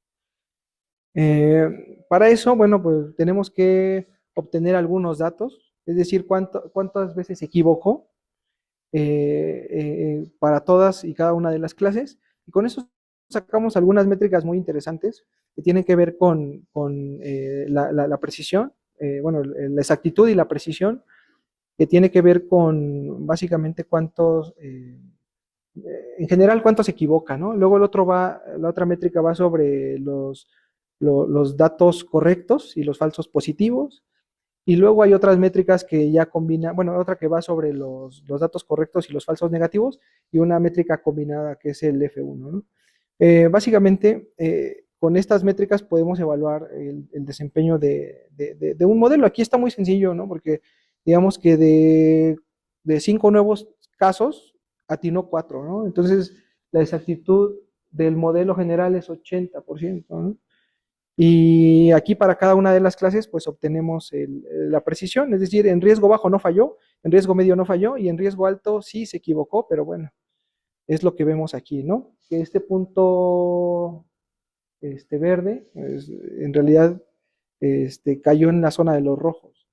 Para eso, bueno, pues tenemos que obtener algunos datos, es decir, cuántas veces se equivocó para todas y cada una de las clases, y con eso sacamos algunas métricas muy interesantes que tienen que ver con la precisión, bueno, la exactitud y la precisión, que tiene que ver con básicamente en general cuántos se equivoca, ¿no? Luego la otra métrica va sobre los datos correctos y los falsos positivos. Y luego hay otras métricas que ya combina, bueno, otra que va sobre los datos correctos y los falsos negativos, y una métrica combinada que es el F1, ¿no? Básicamente, con estas métricas podemos evaluar el desempeño de un modelo. Aquí está muy sencillo, ¿no? Porque digamos que de 5 nuevos casos, atinó 4, ¿no? Entonces, la exactitud del modelo general es 80%, ¿no? Y aquí para cada una de las clases, pues obtenemos la precisión, es decir, en riesgo bajo no falló, en riesgo medio no falló, y en riesgo alto sí se equivocó, pero bueno, es lo que vemos aquí, ¿no? Que este punto verde, en realidad cayó en la zona de los rojos.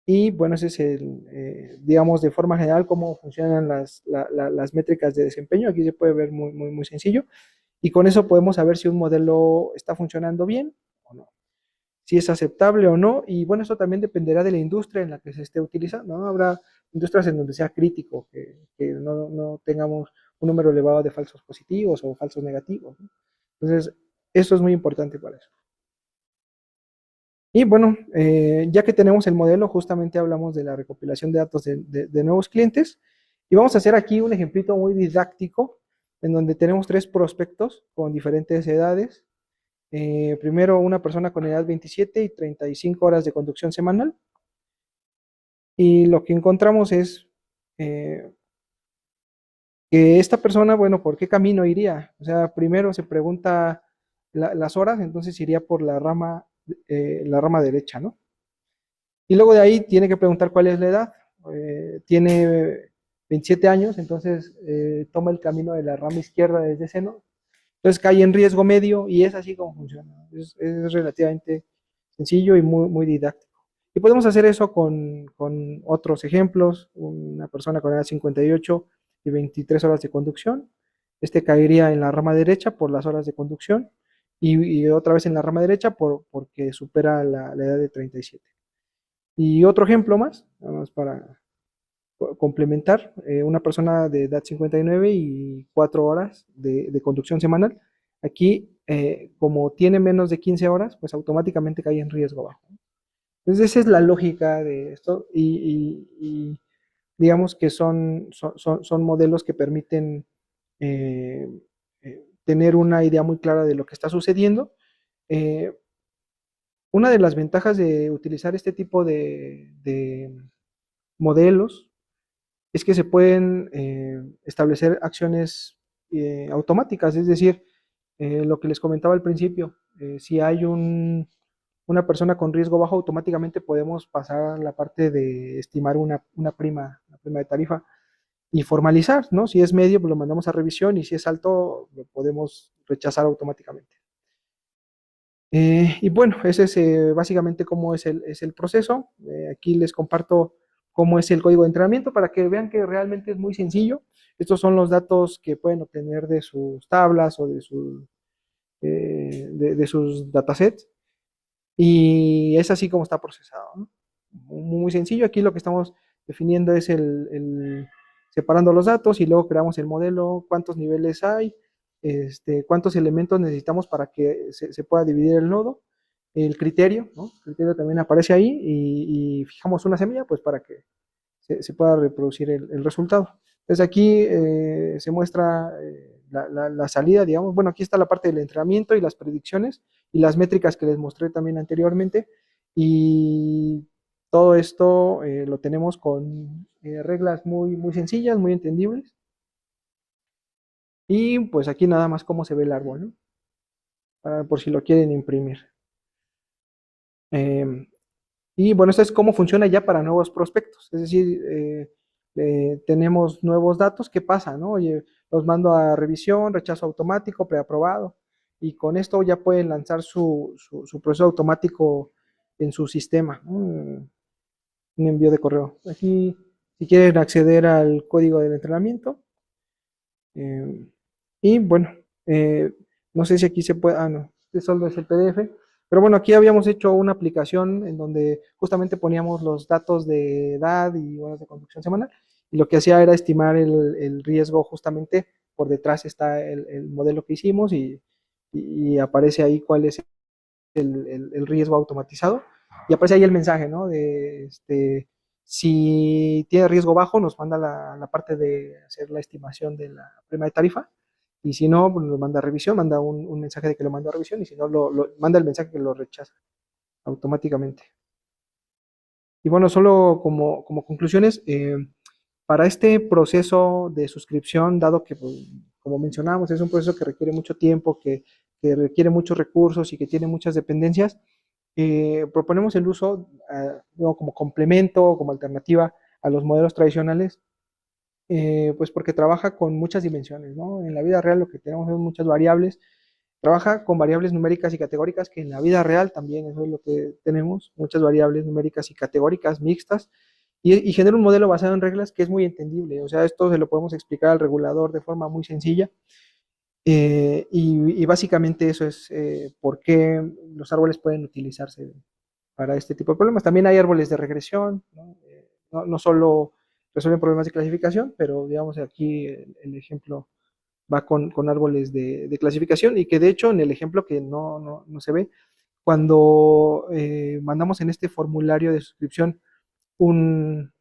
Y bueno, ese es digamos, de forma general cómo funcionan las métricas de desempeño. Aquí se puede ver muy sencillo. Y con eso podemos saber si un modelo está funcionando bien o no, si es aceptable o no. Y bueno, eso también dependerá de la industria en la que se esté utilizando, ¿no? Habrá industrias en donde sea crítico que no tengamos un número elevado de falsos positivos o falsos negativos, ¿no? Entonces, eso es muy importante para eso. Y bueno, ya que tenemos el modelo, justamente hablamos de la recopilación de datos de nuevos clientes. Y vamos a hacer aquí un ejemplito muy didáctico en donde tenemos 3 prospectos con diferentes edades. Primero, una persona con edad 27 y 35 horas de conducción semanal. Y lo que encontramos es que esta persona, bueno, ¿por qué camino iría? O sea, primero se pregunta las horas, entonces iría por la rama derecha, ¿no? Y luego de ahí tiene que preguntar cuál es la edad. Tiene 27 años, entonces toma el camino de la rama izquierda desde seno. Entonces cae en riesgo medio, y es así como funciona. Es relativamente sencillo y muy didáctico. Y podemos hacer eso con otros ejemplos. Una persona con edad 58 y 23 horas de conducción. Caería en la rama derecha por las horas de conducción, y otra vez en la rama derecha porque supera la edad de 37. Y otro ejemplo más, nada más para complementar, una persona de edad 59 y 4 horas de conducción semanal. Aquí, como tiene menos de 15 horas, pues automáticamente cae en riesgo bajo. Entonces, esa es la lógica de esto, y digamos que son modelos que permiten tener una idea muy clara de lo que está sucediendo. Una de las ventajas de utilizar este tipo de modelos es que se pueden establecer acciones automáticas, es decir, lo que les comentaba al principio, si hay una persona con riesgo bajo, automáticamente podemos pasar a la parte de estimar una prima de tarifa y formalizar, ¿no? Si es medio, pues lo mandamos a revisión y si es alto, lo podemos rechazar automáticamente. Y bueno, ese es básicamente cómo es el proceso. Aquí les comparto cómo es el código de entrenamiento para que vean que realmente es muy sencillo. Estos son los datos que pueden obtener de sus tablas o de sus datasets. Y es así como está procesado, ¿no? Muy sencillo. Aquí lo que estamos definiendo es separando los datos y luego creamos el modelo, cuántos niveles hay, cuántos elementos necesitamos para que se pueda dividir el nodo, el criterio, ¿no? El criterio también aparece ahí y fijamos una semilla pues para que se pueda reproducir el resultado. Entonces aquí se muestra la salida, digamos. Bueno, aquí está la parte del entrenamiento y las predicciones y las métricas que les mostré también anteriormente. Y todo esto lo tenemos con reglas muy sencillas, muy entendibles. Y pues aquí nada más cómo se ve el árbol, ¿no? Por si lo quieren imprimir. Y bueno, esto es cómo funciona ya para nuevos prospectos. Es decir, tenemos nuevos datos, ¿qué pasa, no? Oye, los mando a revisión, rechazo automático, preaprobado. Y con esto ya pueden lanzar su proceso automático en su sistema, ¿no? Un envío de correo. Aquí, si quieren acceder al código del entrenamiento. Y bueno, no sé si aquí se puede, no, este solo es el PDF. Pero bueno, aquí habíamos hecho una aplicación en donde justamente poníamos los datos de edad y horas de conducción semanal, y lo que hacía era estimar el riesgo justamente por detrás está el modelo que hicimos y aparece ahí cuál es el riesgo automatizado, y aparece ahí el mensaje, ¿no? Si tiene riesgo bajo, nos manda la parte de hacer la estimación de la prima de tarifa, y si no, pues nos manda a revisión, manda un mensaje de que lo mandó a revisión, y si no, manda el mensaje que lo rechaza automáticamente. Y bueno, solo como conclusiones, para este proceso de suscripción, dado que, pues, como mencionamos, es un proceso que requiere mucho tiempo, que requiere muchos recursos y que tiene muchas dependencias, proponemos el uso como complemento, como alternativa a los modelos tradicionales, pues porque trabaja con muchas dimensiones, ¿no? En la vida real lo que tenemos son muchas variables, trabaja con variables numéricas y categóricas, que en la vida real también eso es lo que tenemos, muchas variables numéricas y categóricas mixtas, y genera un modelo basado en reglas que es muy entendible. O sea, esto se lo podemos explicar al regulador de forma muy sencilla, y básicamente eso es por qué los árboles pueden utilizarse para este tipo de problemas. También hay árboles de regresión, ¿no? No solo resuelven problemas de clasificación, pero digamos aquí el ejemplo va con árboles de clasificación, y que de hecho en el ejemplo que no se ve, cuando mandamos en este formulario de suscripción un,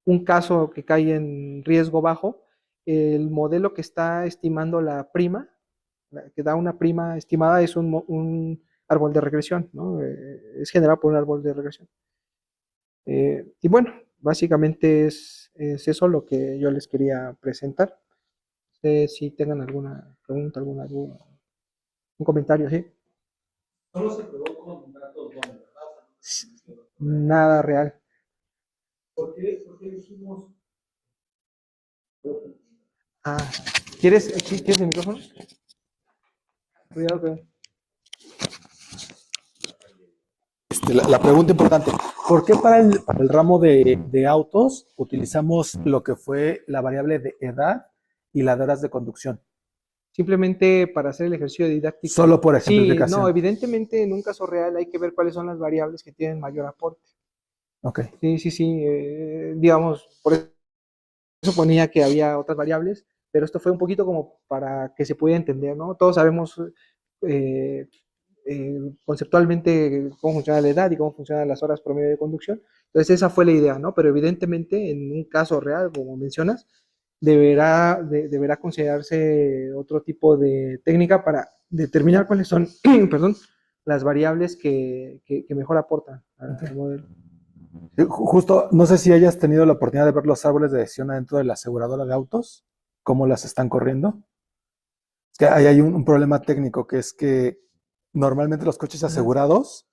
un caso que cae en riesgo bajo, el modelo que está estimando la prima, que da una prima estimada, es un árbol de regresión, ¿no? Es generado por un árbol de regresión. Y bueno, básicamente es eso lo que yo les quería presentar. No sé si tengan alguna pregunta, alguna duda, un comentario, ¿sí? Solo se probó con datos ¿verdad? Nada real. ¿Por qué elegimos? Ah, ¿quieres el micrófono? Cuidado, cuidado. La pregunta importante, ¿por qué para el ramo de autos utilizamos lo que fue la variable de edad y la de horas de conducción? Simplemente para hacer el ejercicio didáctico. Solo por Sí, ejemplificación. no, evidentemente en un caso real hay que ver cuáles son las variables que tienen mayor aporte. Ok. Sí, digamos, por eso ponía que había otras variables, pero esto fue un poquito como para que se pudiera entender, ¿no? Todos sabemos conceptualmente cómo funciona la edad y cómo funcionan las horas promedio de conducción. Entonces esa fue la idea, ¿no? Pero evidentemente en un caso real, como mencionas, deberá considerarse otro tipo de técnica para determinar cuáles son, perdón, las variables que mejor aportan al modelo. Justo, no sé si hayas tenido la oportunidad de ver los árboles de decisión adentro de la aseguradora de autos, cómo las están corriendo. Es que ahí hay un problema técnico, que es que normalmente los coches asegurados,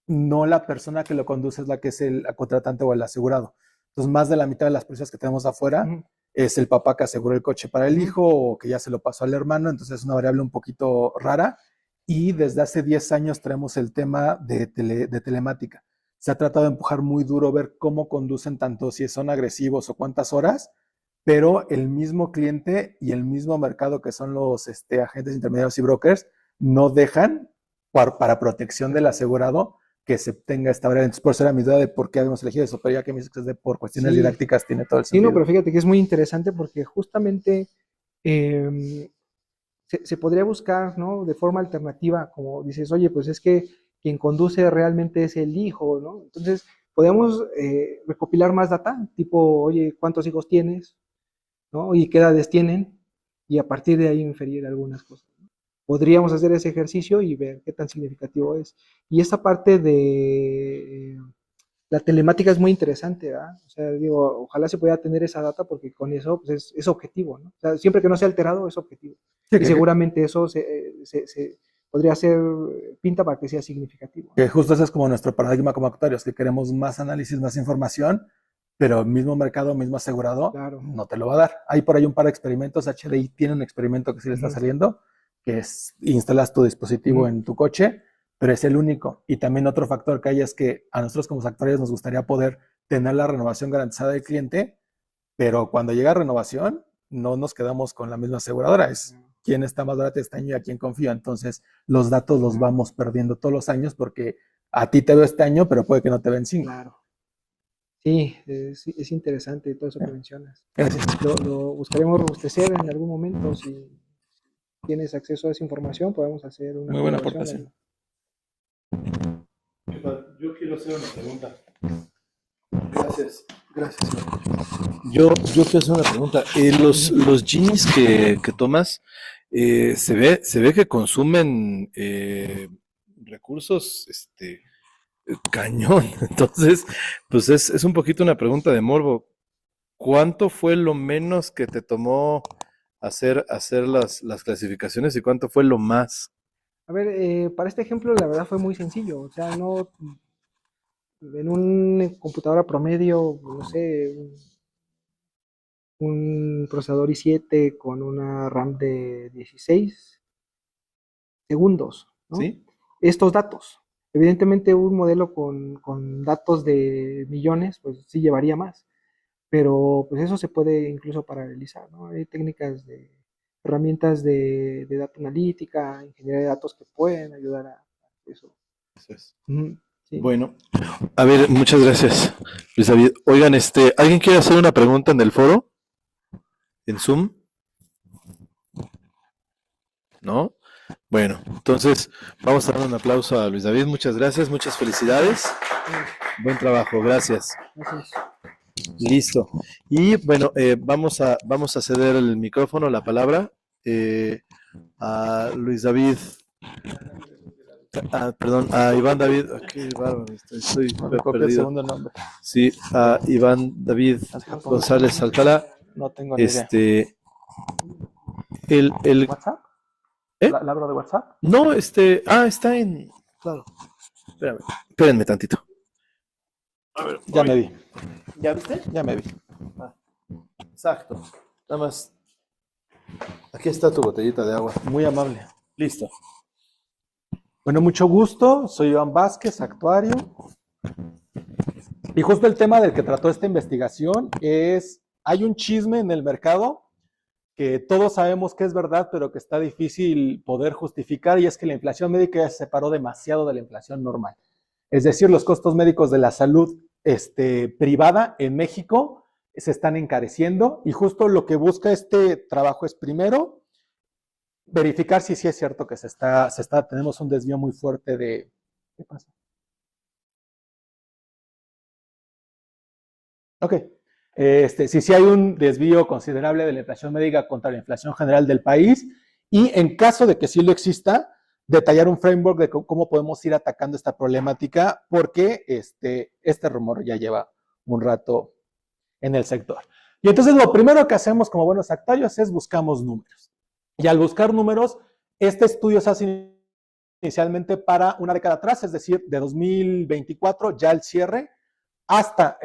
no la persona que lo conduce es la que es el contratante o el asegurado. Entonces, más de la mitad de las personas que tenemos afuera es el papá que aseguró el coche para el hijo o que ya se lo pasó al hermano. Entonces, es una variable un poquito rara. Y desde hace 10 años traemos el tema de telemática. Se ha tratado de empujar muy duro ver cómo conducen, tanto si son agresivos o cuántas horas, pero el mismo cliente y el mismo mercado que son los agentes intermediarios y brokers no dejan para protección del asegurado que se tenga esta variable. Entonces, por eso era mi duda de por qué habíamos elegido eso, pero ya que me dices que es por cuestiones didácticas, tiene todo el Sí, sentido. no, pero fíjate que es muy interesante porque justamente se podría buscar, ¿no? De forma alternativa, como dices, oye, pues es que quien conduce realmente es el hijo, ¿no? Entonces, podemos recopilar más data, tipo, oye, ¿cuántos hijos tienes? ¿No? Y qué edades tienen, y a partir de ahí inferir algunas cosas, ¿no? Podríamos hacer ese ejercicio y ver qué tan significativo es. Y esta parte de la telemática es muy interesante, ¿verdad? O sea, digo, ojalá se pueda tener esa data porque con eso pues, es objetivo, ¿no? O sea, siempre que no sea alterado es objetivo. Y seguramente eso se podría ser, pinta para que sea significativo, ¿no? Que justo ese es como nuestro paradigma como actuarios, que queremos más análisis, más información, pero el mismo mercado, mismo asegurado, Claro. no te lo va a dar. Hay por ahí un par de experimentos, HDI tiene un experimento que sí le está saliendo, que es instalas tu dispositivo en tu coche, pero es el único. Y también otro factor que hay es que a nosotros como actuarios nos gustaría poder tener la renovación garantizada del cliente, pero cuando llega renovación, no nos quedamos con la misma aseguradora, es quién está más barato este año y a quién confío. Entonces, los datos los vamos perdiendo todos los años porque a ti te veo este año, pero puede que no te ven 5. Claro. Sí, es interesante todo eso que mencionas. Gracias. Lo buscaremos robustecer en algún momento. Si tienes acceso a esa información, podemos hacer una Muy buena colaboración aportación. Yo quiero hacer una pregunta. Gracias. Yo quiero hacer una pregunta. Los jeans que tomas, se ve que consumen recursos cañón. Entonces, pues es un poquito una pregunta de morbo. ¿Cuánto fue lo menos que te tomó hacer las clasificaciones y cuánto fue lo más? A ver, para este ejemplo, la verdad fue muy sencillo. O sea, no. En una computadora promedio, no sé, un procesador i7 con una RAM de 16 segundos, ¿no? ¿Sí? Estos datos. Evidentemente un modelo con datos de millones, pues sí llevaría más, pero pues eso se puede incluso paralelizar, ¿no? Hay técnicas herramientas de data analítica, ingeniería de datos que pueden ayudar a eso. Sí. Bueno, a ver, muchas gracias, Luis David. Oigan, ¿alguien quiere hacer una pregunta en el foro? ¿En Zoom? ¿No? Bueno, entonces vamos a dar un aplauso a Luis David. Muchas gracias, muchas felicidades. Buen trabajo, gracias. Gracias. Listo. Y bueno, vamos a ceder el micrófono, la palabra a Luis David. Perdón, a Iván David. Qué bárbaro, estoy perdido. El segundo nombre. Sí, a Iván David González Alcalá. No tengo ni idea. El ¿WhatsApp? ¿Eh? ¿La abro de WhatsApp? No, está en. Claro. Espérenme tantito. A ver, ya me vi. ¿Ya viste? Ya me vi. Exacto. Nada más. Aquí está tu botellita de agua. Muy amable. Listo. Bueno, mucho gusto. Soy Iván Vázquez, actuario. Y justo el tema del que trató esta investigación es, hay un chisme en el mercado que todos sabemos que es verdad, pero que está difícil poder justificar, y es que la inflación médica ya se separó demasiado de la inflación normal. Es decir, los costos médicos de la salud privada en México se están encareciendo, y justo lo que busca este trabajo es, primero, verificar si sí es cierto que tenemos un desvío muy fuerte de... ¿Qué pasa? Ok. Si hay un desvío considerable de la inflación médica contra la inflación general del país, y en caso de que sí lo exista, detallar un framework de cómo podemos ir atacando esta problemática, porque este rumor ya lleva un rato en el sector. Y entonces lo primero que hacemos como buenos actuarios es buscamos números. Y al buscar números, este estudio se hace inicialmente para una década atrás, es decir, de 2024, ya el cierre, hasta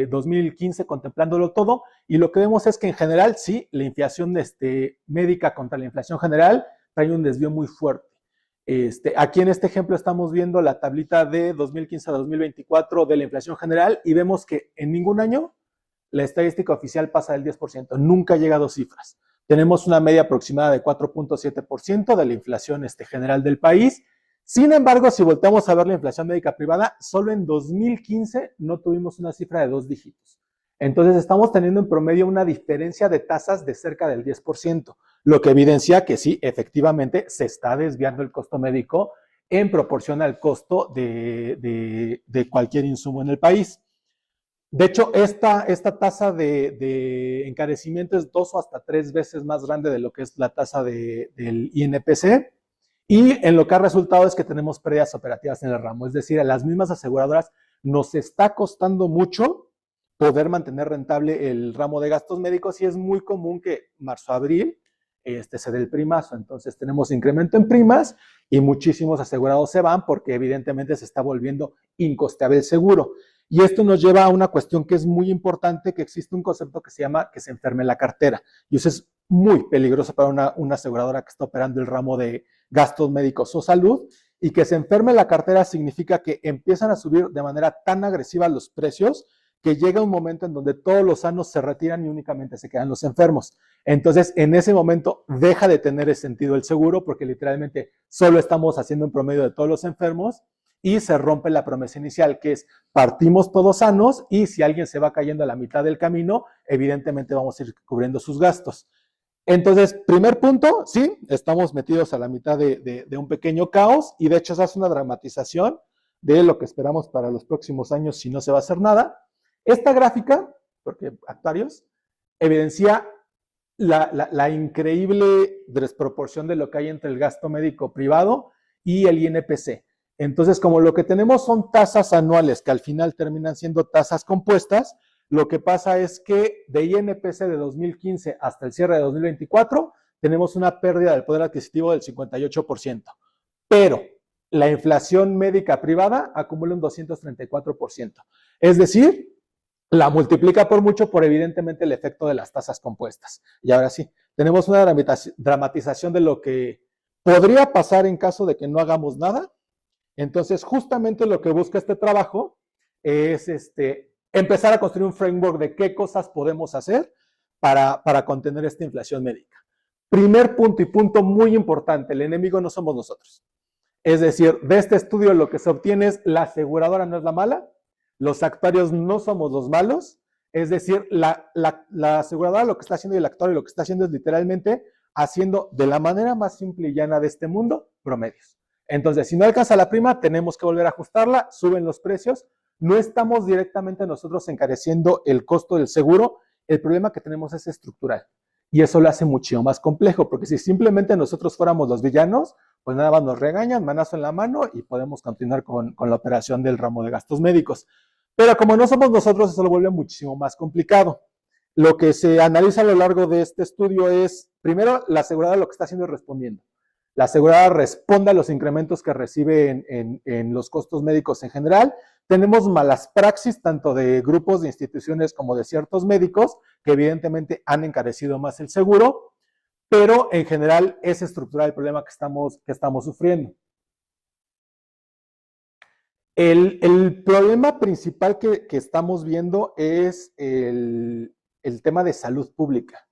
2015, contemplándolo todo, y lo que vemos es que en general, sí, la inflación médica contra la inflación general trae un desvío muy fuerte. Aquí en este ejemplo estamos viendo la tablita de 2015 a 2024 de la inflación general y vemos que en ningún año la estadística oficial pasa del 10%, nunca llega a dos cifras. Tenemos una media aproximada de 4.7% de la inflación general del país. Sin embargo, si volteamos a ver la inflación médica privada, solo en 2015 no tuvimos una cifra de 2 dígitos. Entonces estamos teniendo en promedio una diferencia de tasas de cerca del 10%, lo que evidencia que sí, efectivamente, se está desviando el costo médico en proporción al costo de cualquier insumo en el país. De hecho, esta tasa de encarecimiento es 2 o hasta 3 veces más grande de lo que es la tasa del INPC, y en lo que ha resultado es que tenemos pérdidas operativas en el ramo, es decir, a las mismas aseguradoras nos está costando mucho poder mantener rentable el ramo de gastos médicos, y es muy común que marzo-abril se dé el primazo. Entonces tenemos incremento en primas y muchísimos asegurados se van porque evidentemente se está volviendo incosteable el seguro. Y esto nos lleva a una cuestión que es muy importante, que existe un concepto que se llama que se enferme la cartera. Y eso es muy peligroso para una aseguradora que está operando el ramo de gastos médicos o salud. Y que se enferme la cartera significa que empiezan a subir de manera tan agresiva los precios que llega un momento en donde todos los sanos se retiran y únicamente se quedan los enfermos. Entonces, en ese momento deja de tener sentido el seguro, porque literalmente solo estamos haciendo un promedio de todos los enfermos, y se rompe la promesa inicial, que es partimos todos sanos, y si alguien se va cayendo a la mitad del camino, evidentemente vamos a ir cubriendo sus gastos. Entonces, primer punto, sí, estamos metidos a la mitad de un pequeño caos, y de hecho se hace una dramatización de lo que esperamos para los próximos años si no se va a hacer nada. Esta gráfica, porque actuarios, evidencia la increíble desproporción de lo que hay entre el gasto médico privado y el INPC. Entonces, como lo que tenemos son tasas anuales que al final terminan siendo tasas compuestas, lo que pasa es que de INPC de 2015 hasta el cierre de 2024 tenemos una pérdida del poder adquisitivo del 58%, pero la inflación médica privada acumula un 234%. Es decir, la multiplica por mucho por evidentemente el efecto de las tasas compuestas. Y ahora sí, tenemos una dramatización de lo que podría pasar en caso de que no hagamos nada. Entonces, justamente lo que busca este trabajo es empezar a construir un framework de qué cosas podemos hacer para contener esta inflación médica. Primer punto, y punto muy importante, el enemigo no somos nosotros. Es decir, de este estudio lo que se obtiene es la aseguradora no es la mala, los actuarios no somos los malos, es decir, la aseguradora lo que está haciendo y el actuario lo que está haciendo es literalmente haciendo de la manera más simple y llana de este mundo promedios. Entonces, si no alcanza la prima, tenemos que volver a ajustarla, suben los precios, no estamos directamente nosotros encareciendo el costo del seguro, el problema que tenemos es estructural. Y eso lo hace mucho más complejo, porque si simplemente nosotros fuéramos los villanos, pues nada más nos regañan, manazo en la mano y podemos continuar con la operación del ramo de gastos médicos. Pero como no somos nosotros, eso lo vuelve muchísimo más complicado. Lo que se analiza a lo largo de este estudio es, primero, la aseguradora lo que está haciendo es respondiendo. La aseguradora responde a los incrementos que recibe en los costos médicos en general. Tenemos malas praxis, tanto de grupos, de instituciones, como de ciertos médicos, que evidentemente han encarecido más el seguro, pero en general es estructural el problema que estamos sufriendo. El problema principal que estamos viendo es el tema de salud pública.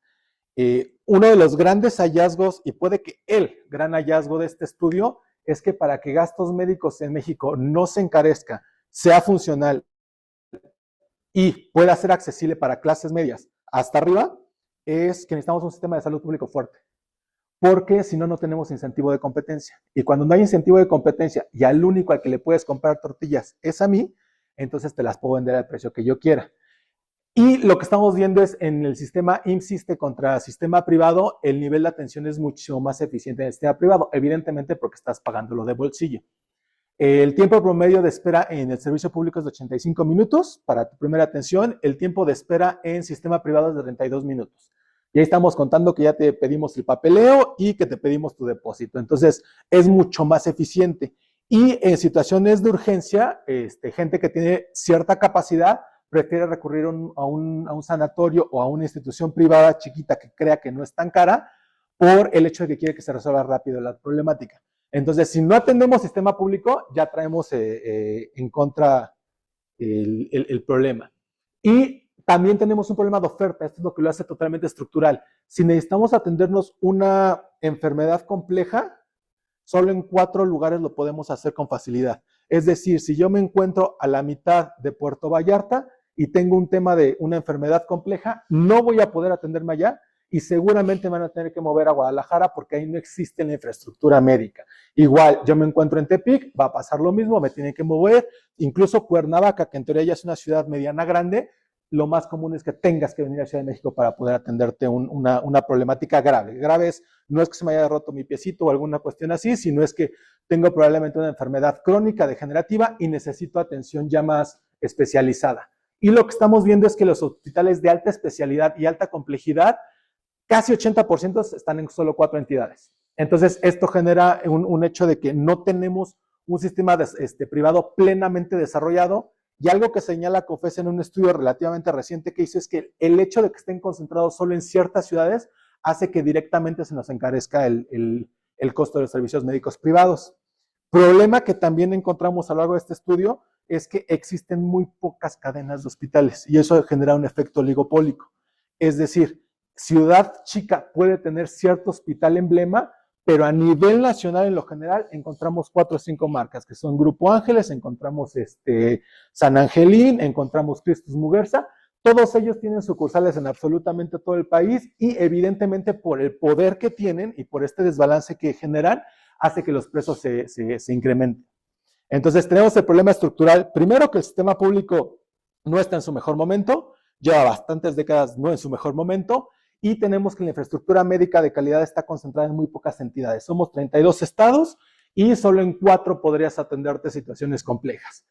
Uno de los grandes hallazgos, y puede que el gran hallazgo de este estudio, es que para que gastos médicos en México no se encarezca, sea funcional y pueda ser accesible para clases medias hasta arriba, es que necesitamos un sistema de salud público fuerte. Porque si no, no tenemos incentivo de competencia. Y cuando no hay incentivo de competencia y al único al que le puedes comprar tortillas es a mí, entonces te las puedo vender al precio que yo quiera. Y lo que estamos viendo es en el sistema IMSS contra sistema privado, el nivel de atención es mucho más eficiente en el sistema privado, evidentemente porque estás pagándolo de bolsillo. El tiempo promedio de espera en el servicio público es de 85 minutos para tu primera atención. El tiempo de espera en sistema privado es de 32 minutos. Y ahí estamos contando que ya te pedimos el papeleo y que te pedimos tu depósito. Entonces, es mucho más eficiente. Y en situaciones de urgencia, gente que tiene cierta capacidad prefiere recurrir a un sanatorio o a una institución privada chiquita que crea que no es tan cara por el hecho de que quiere que se resuelva rápido la problemática. Entonces, si no atendemos sistema público, ya traemos en contra el problema. Y también tenemos un problema de oferta, esto es lo que lo hace totalmente estructural. Si necesitamos atendernos una enfermedad compleja, solo en 4 lugares lo podemos hacer con facilidad. Es decir, si yo me encuentro a la mitad de Puerto Vallarta y tengo un tema de una enfermedad compleja, no voy a poder atenderme allá y seguramente me van a tener que mover a Guadalajara porque ahí no existe la infraestructura médica. Igual, yo me encuentro en Tepic, va a pasar lo mismo, me tienen que mover, incluso Cuernavaca, que en teoría ya es una ciudad mediana grande, lo más común es que tengas que venir a Ciudad de México para poder atenderte una problemática grave. Grave no es que se me haya roto mi piecito o alguna cuestión así, sino es que tengo probablemente una enfermedad crónica degenerativa y necesito atención ya más especializada. Y lo que estamos viendo es que los hospitales de alta especialidad y alta complejidad, casi 80% están en solo 4 entidades. Entonces, esto genera un hecho de que no tenemos un sistema privado plenamente desarrollado. Y algo que señala COFES en un estudio relativamente reciente que hizo es que el hecho de que estén concentrados solo en ciertas ciudades hace que directamente se nos encarezca el costo de los servicios médicos privados. Problema que también encontramos a lo largo de este estudio es que existen muy pocas cadenas de hospitales y eso genera un efecto oligopólico. Es decir, ciudad chica puede tener cierto hospital emblema, pero a nivel nacional en lo general encontramos 4 o 5 marcas, que son Grupo Ángeles, encontramos San Angelín, encontramos Cristus Muguerza, todos ellos tienen sucursales en absolutamente todo el país y evidentemente por el poder que tienen y por este desbalance que generan, hace que los precios se incrementen. Entonces tenemos el problema estructural, primero que el sistema público no está en su mejor momento, lleva bastantes décadas no en su mejor momento, y tenemos que la infraestructura médica de calidad está concentrada en muy pocas entidades. Somos 32 estados y solo en 4 podrías atenderte situaciones complejas.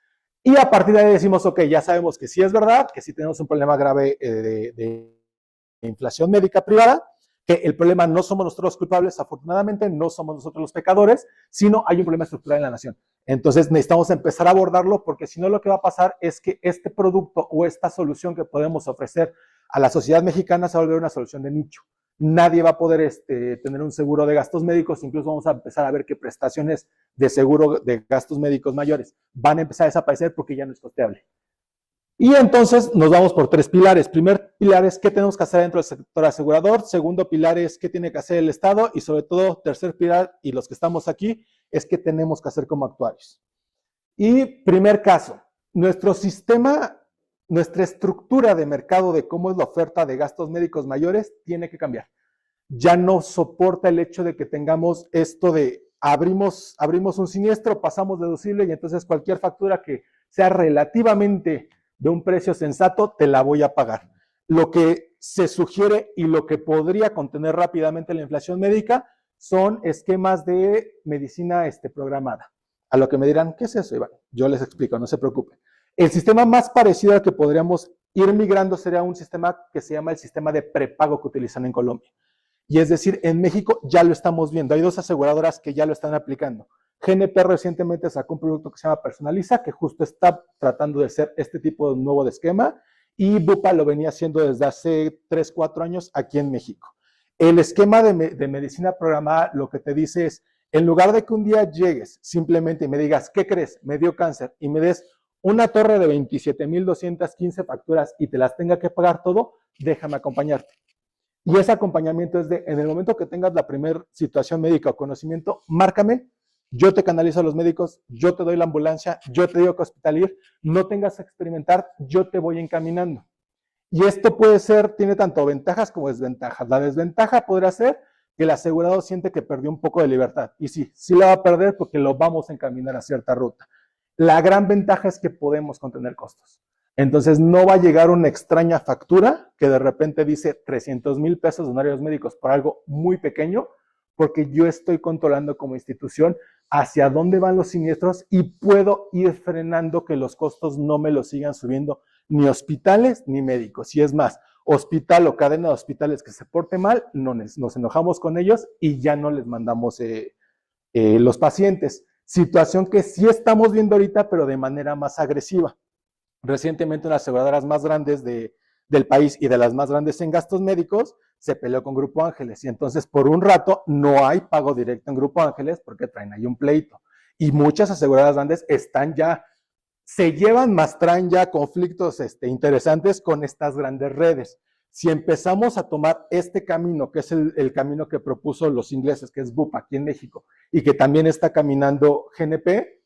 Y a partir de ahí decimos, ok, ya sabemos que sí es verdad, que sí tenemos un problema grave de inflación médica privada, que el problema no somos nosotros los culpables, afortunadamente no somos nosotros los pecadores, sino hay un problema estructural en la nación. Entonces necesitamos empezar a abordarlo porque si no lo que va a pasar es que este producto o esta solución que podemos ofrecer a la sociedad mexicana se va a volver una solución de nicho. Nadie va a poder tener un seguro de gastos médicos, incluso vamos a empezar a ver que prestaciones de seguro de gastos médicos mayores van a empezar a desaparecer porque ya no es costeable. Y entonces nos vamos por 3 pilares. Primer pilar es qué tenemos que hacer dentro del sector asegurador. Segundo pilar es qué tiene que hacer el Estado. Y sobre todo, tercer pilar, y los que estamos aquí, es qué tenemos que hacer como actuarios. Y primer caso, nuestro sistema, nuestra estructura de mercado de cómo es la oferta de gastos médicos mayores tiene que cambiar. Ya no soporta el hecho de que tengamos esto de abrimos un siniestro, pasamos deducible y entonces cualquier factura que sea relativamente de un precio sensato, te la voy a pagar. Lo que se sugiere y lo que podría contener rápidamente la inflación médica son esquemas de medicina programada. A lo que me dirán, ¿qué es eso, Iván? Yo les explico, no se preocupen. El sistema más parecido al que podríamos ir migrando sería un sistema que se llama el sistema de prepago que utilizan en Colombia. Y es decir, en México ya lo estamos viendo. Hay 2 aseguradoras que ya lo están aplicando. GNP recientemente sacó un producto que se llama Personaliza, que justo está tratando de ser este tipo de nuevo de esquema, y Bupa lo venía haciendo desde hace 3, 4 años aquí en México. El esquema de medicina programada lo que te dice es, en lugar de que un día llegues simplemente y me digas, ¿qué crees? Me dio cáncer, y me des una torre de 27,215 facturas y te las tenga que pagar todo, déjame acompañarte. Y ese acompañamiento es de, en el momento que tengas la primera situación médica o conocimiento, márcame, yo te canalizo a los médicos, yo te doy la ambulancia, yo te digo que hospital ir, no tengas que experimentar, yo te voy encaminando. Y esto puede ser, tiene tanto ventajas como desventajas. La desventaja podría ser que el asegurado siente que perdió un poco de libertad. Y sí, sí la va a perder porque lo vamos a encaminar a cierta ruta. La gran ventaja es que podemos contener costos. Entonces no va a llegar una extraña factura que de repente dice 300,000 pesos de honorarios médicos por algo muy pequeño, porque yo estoy controlando como institución hacia dónde van los siniestros y puedo ir frenando que los costos no me los sigan subiendo ni hospitales ni médicos. Y es más, hospital o cadena de hospitales que se porte mal, nos enojamos con ellos y ya no les mandamos los pacientes. Situación que sí estamos viendo ahorita, pero de manera más agresiva. Recientemente una de las aseguradoras más grandes del país y de las más grandes en gastos médicos se peleó con Grupo Ángeles y entonces por un rato no hay pago directo en Grupo Ángeles porque traen ahí un pleito. Y muchas aseguradoras grandes están ya, se llevan más, traen ya conflictos interesantes con estas grandes redes. Si empezamos a tomar este camino, que es el camino que propuso los ingleses, que es BUP aquí en México, y que también está caminando GNP,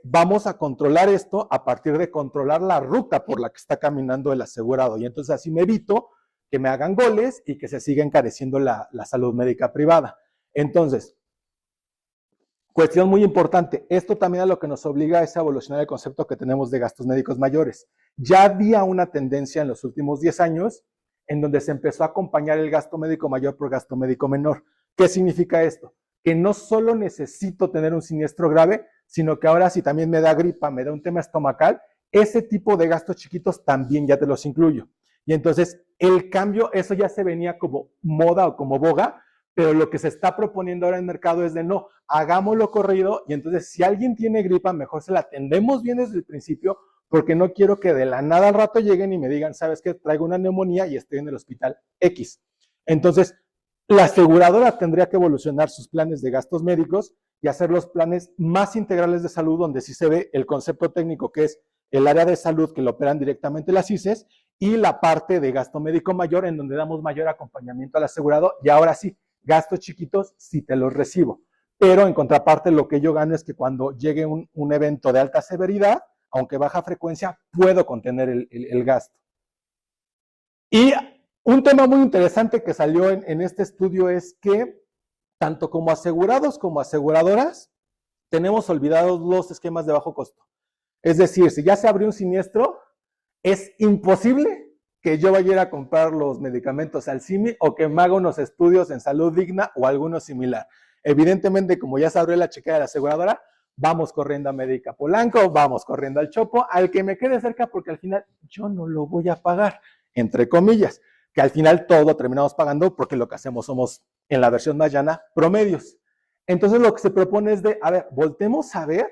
vamos a controlar esto a partir de controlar la ruta por la que está caminando el asegurado. Y entonces así me evito que me hagan goles y que se siga encareciendo la salud médica privada. Entonces, cuestión muy importante, esto también a lo que nos obliga es a evolucionar el concepto que tenemos de gastos médicos mayores. Ya había una tendencia en los últimos 10 años en donde se empezó a acompañar el gasto médico mayor por gasto médico menor. ¿Qué significa esto? Que no solo necesito tener un siniestro grave, sino que ahora si también me da gripa, me da un tema estomacal, ese tipo de gastos chiquitos también ya te los incluyo. Y entonces el cambio, eso ya se venía como moda o como boga, pero lo que se está proponiendo ahora en el mercado es de no, hagámoslo corrido y entonces si alguien tiene gripa, mejor se la atendemos bien desde el principio, porque no quiero que de la nada al rato lleguen y me digan, ¿sabes qué? Traigo una neumonía y estoy en el hospital X. Entonces, la aseguradora tendría que evolucionar sus planes de gastos médicos y hacer los planes más integrales de salud, donde sí se ve el concepto técnico, que es el área de salud que lo operan directamente las ICES, y la parte de gasto médico mayor, en donde damos mayor acompañamiento al asegurado, y ahora sí, gastos chiquitos sí te los recibo. Pero en contraparte, lo que yo gano es que cuando llegue un evento de alta severidad, aunque baja frecuencia, puedo contener el gasto. Y un tema muy interesante que salió en este estudio es que tanto como asegurados como aseguradoras tenemos olvidados los esquemas de bajo costo. Es decir, si ya se abrió un siniestro, es imposible que yo vaya a ir a comprar los medicamentos al CIMI o que me haga unos estudios en Salud Digna o alguno similar. Evidentemente, como ya se abrió la chequera de la aseguradora, vamos corriendo a Médica Polanco, vamos corriendo al Chopo, al que me quede cerca, porque al final yo no lo voy a pagar, entre comillas, que al final todo terminamos pagando porque lo que hacemos somos, en la versión más llana, promedios. Entonces lo que se propone es de, a ver, voltemos a ver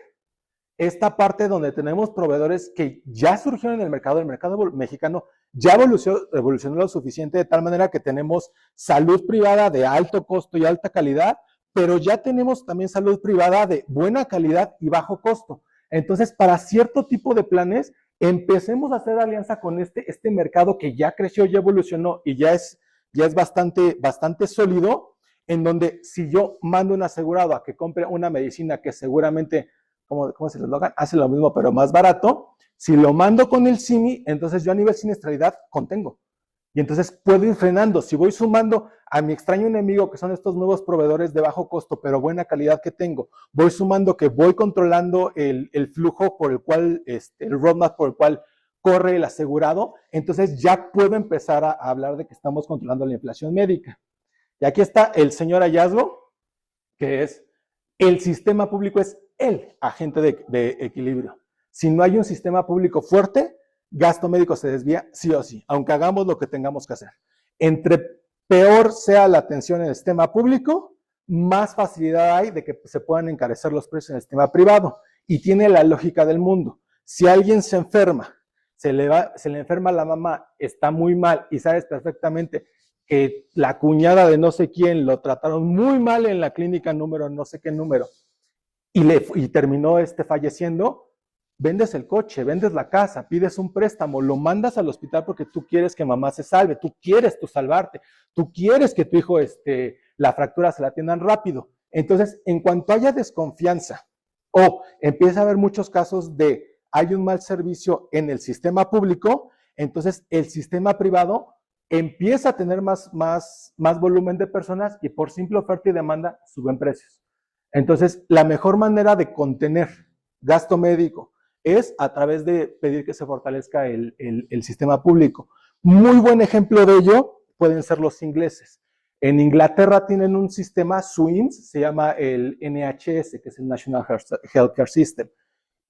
esta parte donde tenemos proveedores que ya surgieron en el mercado mexicano ya evolucionó lo suficiente de tal manera que tenemos salud privada de alto costo y alta calidad, pero ya tenemos también salud privada de buena calidad y bajo costo. Entonces, para cierto tipo de planes, empecemos a hacer alianza con este mercado que ya creció, ya evolucionó y ya es bastante sólido, en donde si yo mando un asegurado a que compre una medicina que seguramente, ¿cómo se les logan? Hace lo mismo pero más barato, si lo mando con el CIMI, entonces yo a nivel siniestralidad contengo. Y entonces puedo ir frenando. Si voy sumando a mi extraño enemigo, que son estos nuevos proveedores de bajo costo, pero buena calidad que tengo, voy sumando que voy controlando el flujo por el cual, el roadmap por el cual corre el asegurado, entonces ya puedo empezar a hablar de que estamos controlando la inflación médica. Y aquí está el señor hallazgo, que es el sistema público es el agente de equilibrio. Si no hay un sistema público fuerte, gasto médico se desvía sí o sí, aunque hagamos lo que tengamos que hacer. Entre peor sea la atención en el sistema público, más facilidad hay de que se puedan encarecer los precios en el sistema privado. Y tiene la lógica del mundo. Si alguien se enferma, se le enferma la mamá, está muy mal y sabes perfectamente que la cuñada de no sé quién lo trataron muy mal en la clínica número no sé qué número y terminó falleciendo, vendes el coche, vendes la casa, pides un préstamo, lo mandas al hospital porque tú quieres que mamá se salve, tú quieres salvarte, tú quieres que tu hijo la fractura se la atiendan rápido. Entonces, en cuanto haya desconfianza o empieza a haber muchos casos de hay un mal servicio en el sistema público, entonces el sistema privado empieza a tener más volumen de personas y por simple oferta y demanda suben precios. Entonces, la mejor manera de contener gasto médico es a través de pedir que se fortalezca el sistema público. Muy buen ejemplo de ello pueden ser los ingleses. En Inglaterra tienen un sistema SWIMS, se llama el NHS, que es el National Healthcare System,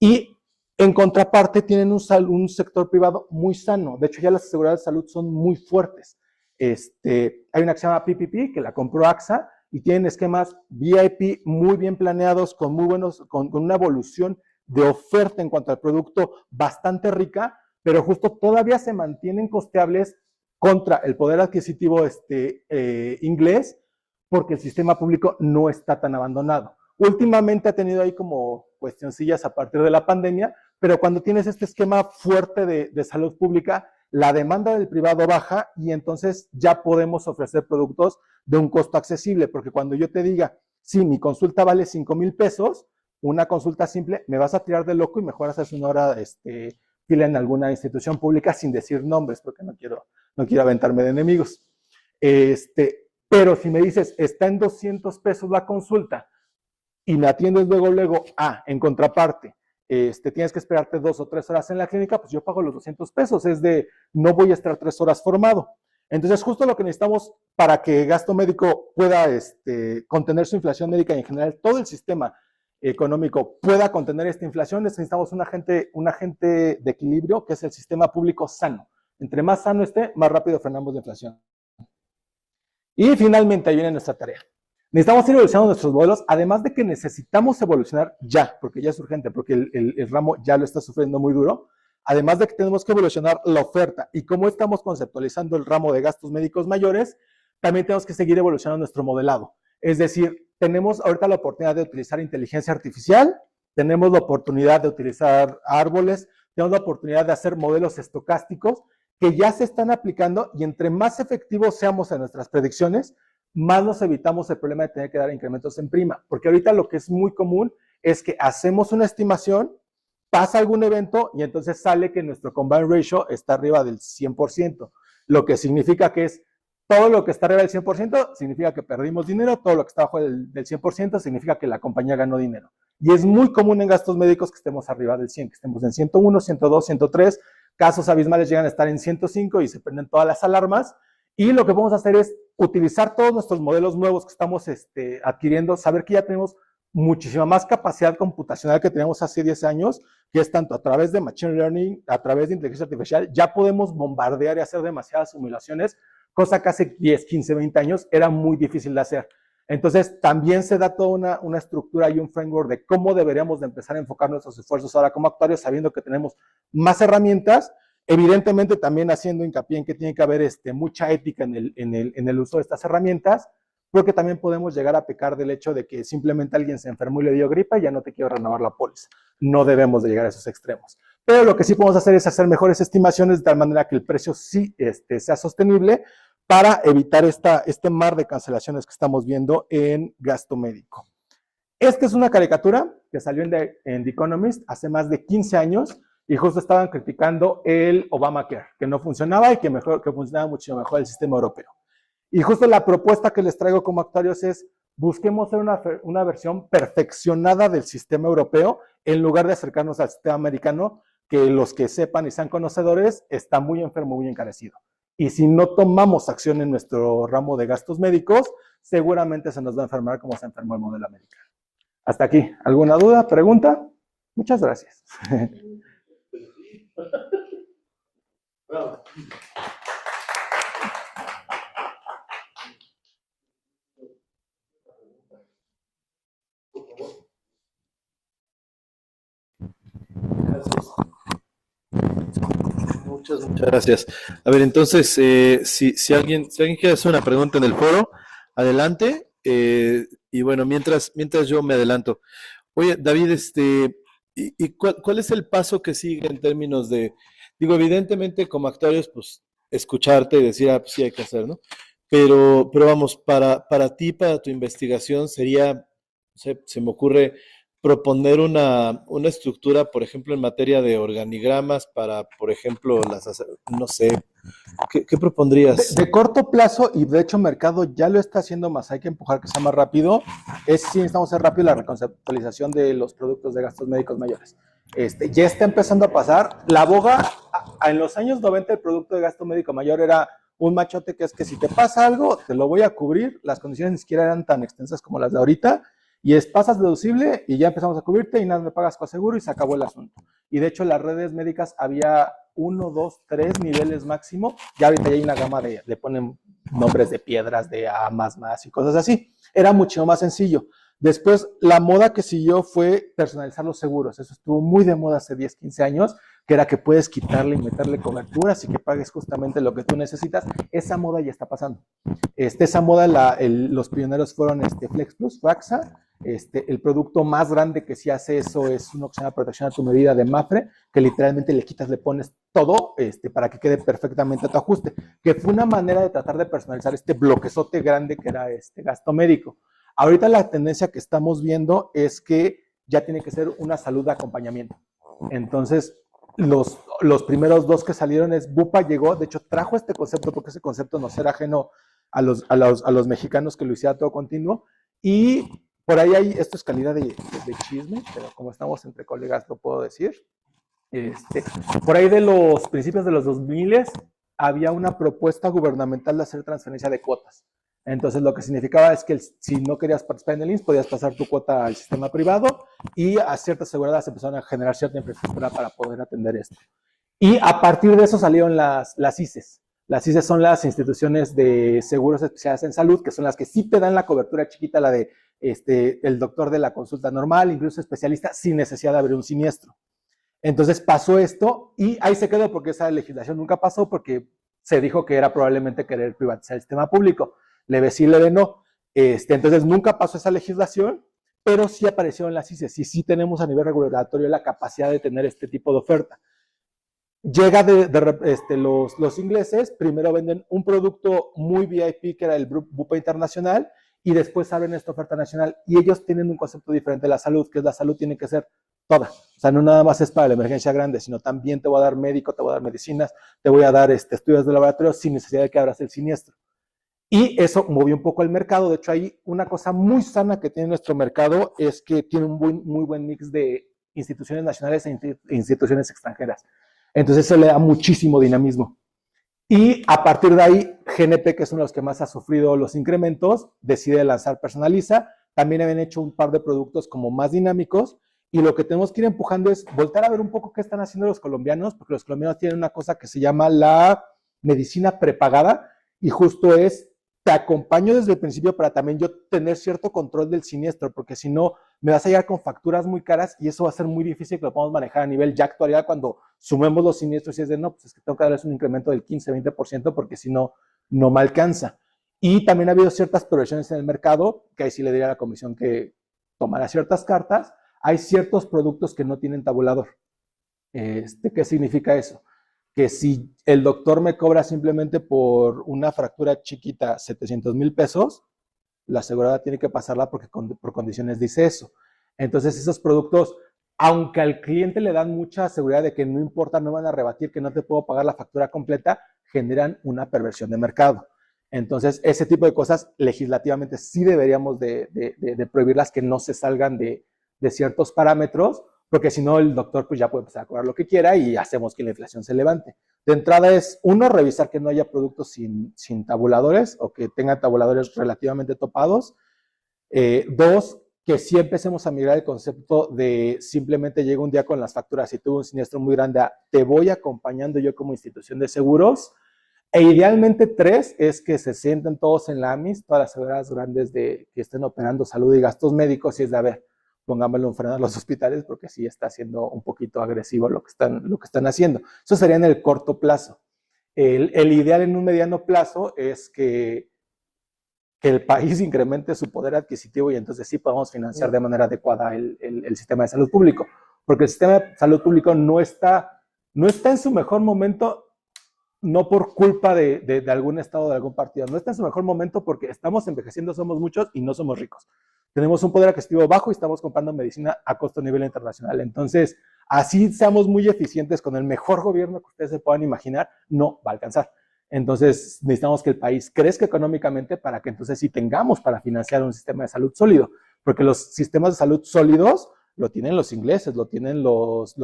y en contraparte tienen un sector privado muy sano. De hecho, ya las aseguradoras de salud son muy fuertes. Hay una que se llama PPP, que la compró AXA, y tienen esquemas VIP muy bien planeados, con muy buenos, con una evolución de oferta en cuanto al producto bastante rica, pero justo todavía se mantienen costeables contra el poder adquisitivo inglés, porque el sistema público no está tan abandonado. Últimamente ha tenido ahí como cuestioncillas a partir de la pandemia, pero cuando tienes este esquema fuerte de salud pública, la demanda del privado baja y entonces ya podemos ofrecer productos de un costo accesible, porque cuando yo te diga, sí, mi consulta vale 5,000 pesos, una consulta simple, me vas a tirar de loco y mejor haces una hora fila en alguna institución pública sin decir nombres, porque no quiero aventarme de enemigos. Pero si me dices, está en 200 pesos la consulta y me atiendes luego, en contraparte, tienes que esperarte 2 o 3 horas en la clínica, pues yo pago los 200 pesos, es de, no voy a estar 3 horas formado. Entonces, justo lo que necesitamos para que gasto médico pueda contener su inflación médica y en general todo el sistema económico pueda contener esta inflación, necesitamos un agente de equilibrio, que es el sistema público sano. Entre más sano esté, más rápido frenamos la inflación. Y finalmente, ahí viene nuestra tarea. Necesitamos ir evolucionando nuestros modelos, además de que necesitamos evolucionar ya, porque ya es urgente, porque el ramo ya lo está sufriendo muy duro. Además de que tenemos que evolucionar la oferta y cómo estamos conceptualizando el ramo de gastos médicos mayores, también tenemos que seguir evolucionando nuestro modelado. Es decir, tenemos ahorita la oportunidad de utilizar inteligencia artificial, tenemos la oportunidad de utilizar árboles, tenemos la oportunidad de hacer modelos estocásticos que ya se están aplicando y entre más efectivos seamos en nuestras predicciones, más nos evitamos el problema de tener que dar incrementos en prima. Porque ahorita lo que es muy común es que hacemos una estimación, pasa algún evento y entonces sale que nuestro combined ratio está arriba del 100%, lo que significa que es todo lo que está arriba del 100% significa que perdimos dinero, todo lo que está abajo del 100% significa que la compañía ganó dinero. Y es muy común en gastos médicos que estemos arriba del 100, que estemos en 101, 102, 103, casos abismales llegan a estar en 105 y se prenden todas las alarmas. Y lo que vamos a hacer es utilizar todos nuestros modelos nuevos que estamos adquiriendo, saber que ya tenemos muchísima más capacidad computacional que teníamos hace 10 años, que es tanto a través de Machine Learning, a través de inteligencia artificial, ya podemos bombardear y hacer demasiadas simulaciones, cosa que hace 10, 15, 20 años era muy difícil de hacer. Entonces, también se da toda una estructura y un framework de cómo deberíamos de empezar a enfocar nuestros esfuerzos ahora como actuarios, sabiendo que tenemos más herramientas, evidentemente también haciendo hincapié en que tiene que haber mucha ética en el uso de estas herramientas, porque también podemos llegar a pecar del hecho de que simplemente alguien se enfermó y le dio gripa y ya no te quiero renovar la póliza. No debemos de llegar a esos extremos. Pero lo que sí podemos hacer es hacer mejores estimaciones de tal manera que el precio sí sea sostenible para evitar este mar de cancelaciones que estamos viendo en gasto médico. Esta es una caricatura que salió en The Economist hace más de 15 años y justo estaban criticando el Obamacare, que no funcionaba y que funcionaba mucho mejor el sistema europeo. Y justo la propuesta que les traigo como actuarios es busquemos hacer una versión perfeccionada del sistema europeo en lugar de acercarnos al sistema americano, que los que sepan y sean conocedores está muy enfermo, muy encarecido. Y si no tomamos acción en nuestro ramo de gastos médicos, seguramente se nos va a enfermar como se enfermó el modelo americano. Hasta aquí. ¿Alguna duda, pregunta? Muchas gracias. Muchas gracias. A ver, entonces, si alguien quiere hacer una pregunta en el foro, adelante. Y bueno, mientras yo me adelanto. Oye, David, ¿y cuál es el paso que sigue en términos de, digo, evidentemente como actuarios, pues, escucharte y decir, pues sí hay que hacer, ¿no? Pero vamos, para ti, para tu investigación, sería, se me ocurre proponer una estructura, por ejemplo, en materia de organigramas para, por ejemplo, no sé, ¿qué propondrías? De corto plazo, y de hecho mercado ya lo está haciendo más, hay que empujar que sea más rápido, sí necesitamos hacer rápido la reconceptualización de los productos de gastos médicos mayores. Ya está empezando a pasar. La boga, en los años 90 el producto de gasto médico mayor era un machote que es que si te pasa algo, te lo voy a cubrir. Las condiciones ni siquiera eran tan extensas como las de ahorita. Y pasas deducible y ya empezamos a cubrirte y nada, me pagas coaseguro y se acabó el asunto. Y de hecho, en las redes médicas había 1, 2, 3 niveles máximo. Ya ahorita ya hay una gama le ponen nombres de piedras, de A++ y cosas así. Era mucho más sencillo. Después, la moda que siguió fue personalizar los seguros. Eso estuvo muy de moda hace 10, 15 años, que era que puedes quitarle y meterle coberturas y que pagues justamente lo que tú necesitas. Esa moda ya está pasando. Esa moda, los pioneros fueron Flex Plus, FAXA. El producto más grande que sí hace eso es uno que se llama Protección a tu medida de Mapfre, que literalmente le quitas, le pones todo para que quede perfectamente a tu ajuste, que fue una manera de tratar de personalizar este bloquezote grande que era gasto médico. Ahorita la tendencia que estamos viendo es que ya tiene que ser una salud de acompañamiento. Entonces, los primeros dos que salieron Bupa llegó, de hecho trajo este concepto porque ese concepto nos era ajeno a los mexicanos que lo hiciera todo continuo, y por ahí hay, esto es calidad de chisme, pero como estamos entre colegas lo puedo decir. Por ahí de los principios de los 2000 había una propuesta gubernamental de hacer transferencia de cuotas. Entonces lo que significaba es que si no querías participar en el IMSS, podías pasar tu cuota al sistema privado y a ciertas aseguradoras empezaron a generar cierta infraestructura para poder atender esto. Y a partir de eso salieron las ICES. Las ICES son las instituciones de seguros especiales en salud, que son las que sí te dan la cobertura chiquita, la de el doctor de la consulta normal, incluso especialista, sin necesidad de abrir un siniestro. Entonces pasó esto y ahí se quedó porque esa legislación nunca pasó porque se dijo que era probablemente querer privatizar el sistema público. Leve sí, leve no. Entonces nunca pasó esa legislación, pero sí apareció en las ICES y sí tenemos a nivel regulatorio la capacidad de tener este tipo de oferta. Llega los ingleses, primero venden un producto muy VIP que era el Bupa Internacional y después abren esta oferta nacional y ellos tienen un concepto diferente de la salud, que es la salud tiene que ser toda. O sea, no nada más es para la emergencia grande, sino también te voy a dar médico, te voy a dar medicinas, te voy a dar estudios de laboratorio sin necesidad de que abras el siniestro. Y eso movió un poco el mercado. De hecho, hay una cosa muy sana que tiene nuestro mercado, es que tiene un muy buen mix de instituciones nacionales e instituciones extranjeras. Entonces, eso le da muchísimo dinamismo. Y a partir de ahí, GNP, que es uno de los que más ha sufrido los incrementos, decide lanzar Personaliza. También habían hecho un par de productos como más dinámicos. Y lo que tenemos que ir empujando es voltar a ver un poco qué están haciendo los colombianos, porque los colombianos tienen una cosa que se llama la medicina prepagada, y justo te acompaño desde el principio para también yo tener cierto control del siniestro, porque si no, me vas a llegar con facturas muy caras y eso va a ser muy difícil que lo podamos manejar a nivel ya actuarial cuando sumemos los siniestros y es de, no, pues es que tengo que darles un incremento del 15-20% porque si no, no me alcanza. Y también ha habido ciertas progresiones en el mercado, que ahí sí le diría a la comisión que tomará ciertas cartas. Hay ciertos productos que no tienen tabulador. ¿Qué significa eso? Que si el doctor me cobra simplemente por una fractura chiquita 700,000 pesos, la aseguradora tiene que pasarla porque por condiciones dice eso. Entonces esos productos, aunque al cliente le dan mucha seguridad de que no importa, no van a rebatir, que no te puedo pagar la factura completa, generan una perversión de mercado. Entonces ese tipo de cosas legislativamente sí deberíamos de prohibirlas, que no se salgan de ciertos parámetros, porque si no el doctor pues ya puede empezar a cobrar lo que quiera y hacemos que la inflación se levante. De entrada es, uno, revisar que no haya productos sin tabuladores o que tengan tabuladores relativamente topados. Dos, que sí empecemos a migrar el concepto de simplemente llega un día con las facturas y tuve un siniestro muy grande, te voy acompañando yo como institución de seguros. E idealmente tres, es que se sienten todos en la AMIS, todas las aseguradoras grandes que estén operando salud y gastos médicos, y es de, a ver, pongámosle un freno a los hospitales porque sí está siendo un poquito agresivo lo que están haciendo. Eso sería en el corto plazo. El ideal en un mediano plazo es que el país incremente su poder adquisitivo y entonces sí podamos financiar de manera adecuada el sistema de salud público, porque el sistema de salud público no está en su mejor momento, no por culpa de algún estado, de algún partido, no está en su mejor momento porque estamos envejeciendo, somos muchos y no somos ricos. Tenemos un poder adquisitivo bajo y estamos comprando medicina a costo a nivel internacional. Entonces, así seamos muy eficientes con el mejor gobierno que ustedes se puedan imaginar, no va a alcanzar. Entonces, necesitamos que el país crezca económicamente para que entonces sí tengamos para financiar un sistema de salud sólido, porque los sistemas de salud sólidos lo tienen los ingleses, lo tienen los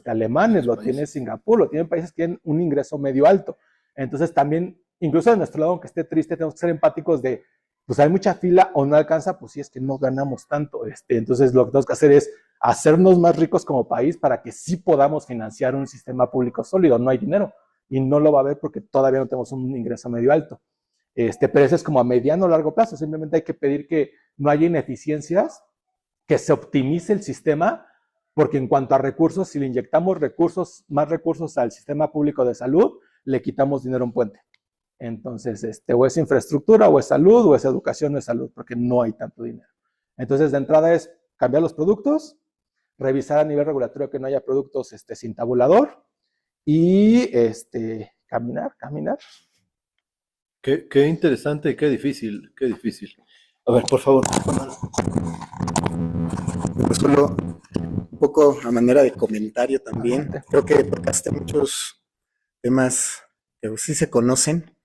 alemanes, lo tiene Singapur, lo tienen países que tienen un ingreso medio alto. Entonces también, incluso de nuestro lado, aunque esté triste, tenemos que ser empáticos de, pues hay mucha fila o no alcanza, pues sí, es que no ganamos tanto. Entonces lo que tenemos que hacer es hacernos más ricos como país para que sí podamos financiar un sistema público sólido. No hay dinero y no lo va a haber porque todavía no tenemos un ingreso medio alto. Pero eso es como a mediano o largo plazo. Simplemente hay que pedir que no haya ineficiencias, que se optimice el sistema, porque en cuanto a recursos, si le inyectamos más recursos al sistema público de salud, le quitamos dinero a un puente. Entonces, o es infraestructura, o es salud, o es educación, o es salud, porque no hay tanto dinero. Entonces, de entrada es cambiar los productos, revisar a nivel regulatorio que no haya productos sin tabulador y caminar. Qué interesante y qué difícil, qué difícil. A ver, por favor. Pues solo un poco a manera de comentario también. Creo que tocaste muchos temas que sí se conocen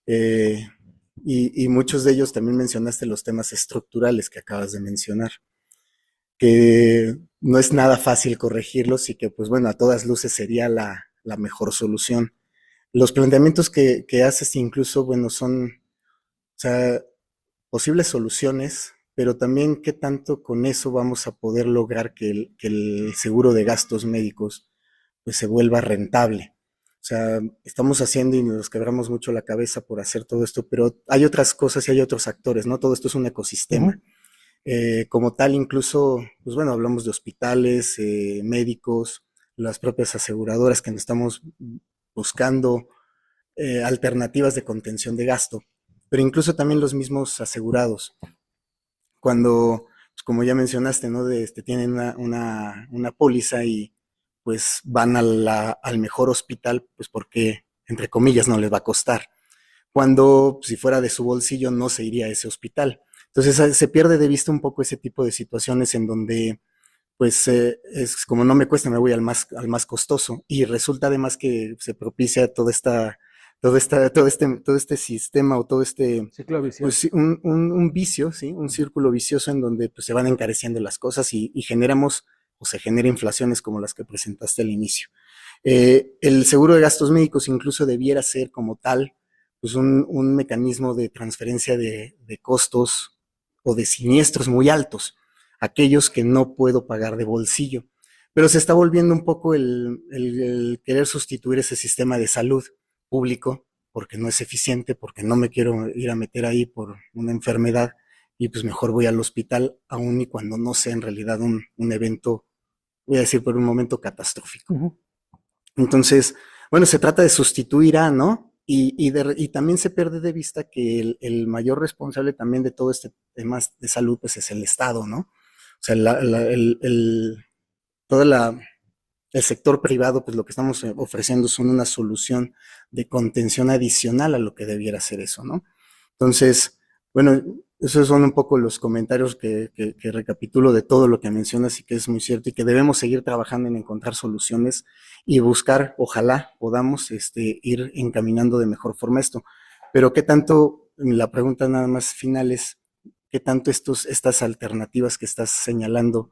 y muchos de ellos también mencionaste los temas estructurales que acabas de mencionar, que no es nada fácil corregirlos y que pues bueno, a todas luces sería la mejor solución. Los planteamientos que haces incluso, bueno, son, o sea, posibles soluciones, pero también qué tanto con eso vamos a poder lograr que el seguro de gastos médicos pues se vuelva rentable. O sea, estamos haciendo y nos quebramos mucho la cabeza por hacer todo esto, pero hay otras cosas y hay otros actores, ¿no? Todo esto es un ecosistema. Como tal, incluso, pues bueno, hablamos de hospitales, médicos, las propias aseguradoras que nos estamos buscando alternativas de contención de gasto, pero incluso también los mismos asegurados. Cuando, pues como ya mencionaste, ¿no? Tienen una póliza y pues van al mejor hospital, pues porque, entre comillas, no les va a costar. Cuando, si fuera de su bolsillo, no se iría a ese hospital. Entonces se pierde de vista un poco ese tipo de situaciones en donde pues es como no me cuesta, me voy al más costoso. Y resulta además que se propicia todo este sistema o todo este ciclo vicioso. Pues, un vicio, ¿sí? Un círculo vicioso en donde pues, se van encareciendo las cosas y generamos o se genera inflaciones como las que presentaste al inicio. El seguro de gastos médicos incluso debiera ser como tal pues un mecanismo de transferencia de costos o de siniestros muy altos, aquellos que no puedo pagar de bolsillo. Pero se está volviendo un poco el querer sustituir ese sistema de salud público, porque no es eficiente, porque no me quiero ir a meter ahí por una enfermedad, y pues mejor voy al hospital, aún y cuando no sea en realidad un evento, voy a decir por un momento, catastrófico. Entonces, bueno, se trata de sustituir a, ¿no? Y también se pierde de vista que el mayor responsable también de todo este tema de salud, pues es el Estado, ¿no? O sea, el sector privado, pues lo que estamos ofreciendo son una solución de contención adicional a lo que debiera ser eso, ¿no? Entonces, bueno, esos son un poco los comentarios que recapitulo de todo lo que mencionas y que es muy cierto y que debemos seguir trabajando en encontrar soluciones y buscar, ojalá podamos ir encaminando de mejor forma esto. Pero qué tanto, la pregunta nada más final es, qué tanto estas alternativas que estás señalando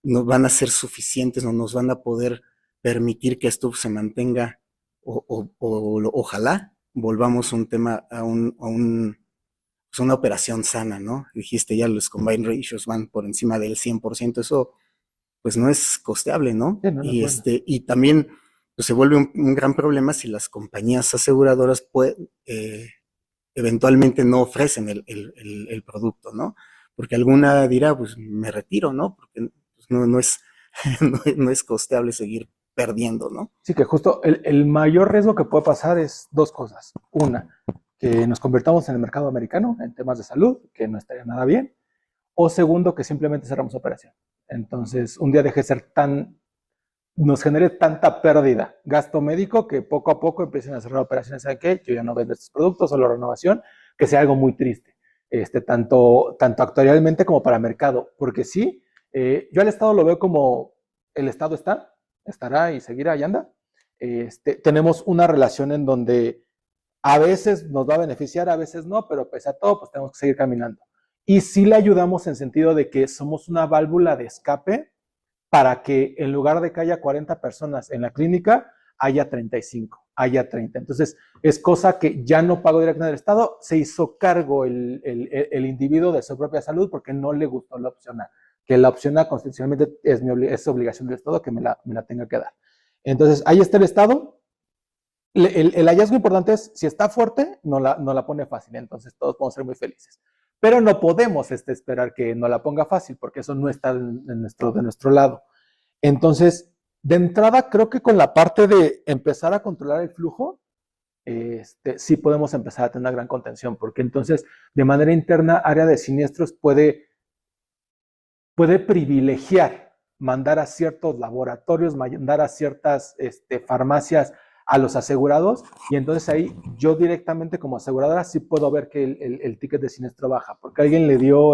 no van a ser suficientes, no nos van a poder permitir que esto se mantenga ojalá volvamos un tema a una operación sana, ¿no? Dijiste ya los combined ratios van por encima del 100%, eso pues no es costeable, ¿no? Sí, no, no, y también pues, se vuelve un gran problema si las compañías aseguradoras eventualmente no ofrecen el producto, ¿no? Porque alguna dirá, pues me retiro, ¿no? Porque pues, no es costeable seguir perdiendo, ¿no? Sí, que justo el mayor riesgo que puede pasar es dos cosas. Una, que nos convirtamos en el mercado americano en temas de salud, que no estaría nada bien. O segundo, que simplemente cerramos operación. Entonces, un día deje de ser nos genere tanta pérdida, gasto médico, que poco a poco empiecen a cerrar operaciones. ¿Saben qué? Yo ya no vendo estos productos, solo renovación, que sea algo muy triste, tanto actuarialmente como para mercado. Porque sí, yo al Estado lo veo como el Estado estará y seguirá y anda. Tenemos una relación en donde a veces nos va a beneficiar, a veces no, pero pese a todo, pues tenemos que seguir caminando. Y sí le ayudamos en sentido de que somos una válvula de escape para que en lugar de que haya 40 personas en la clínica, haya 35, haya 30. Entonces, es cosa que ya no pagó directamente el Estado, se hizo cargo el individuo de su propia salud porque no le gustó la opción A, que la opción A constitucionalmente es obligación del Estado que me la tenga que dar. Entonces, ahí está el Estado. El hallazgo importante es, si está fuerte, no la pone fácil, entonces todos podemos ser muy felices. Pero no podemos esperar que no la ponga fácil, porque eso no está de nuestro lado. Entonces, de entrada, creo que con la parte de empezar a controlar el flujo, sí podemos empezar a tener una gran contención, porque entonces, de manera interna, área de siniestros puede privilegiar, mandar a ciertos laboratorios, mandar a ciertas farmacias a los asegurados, y entonces ahí yo directamente como aseguradora sí puedo ver que el ticket de siniestro baja, porque alguien le dio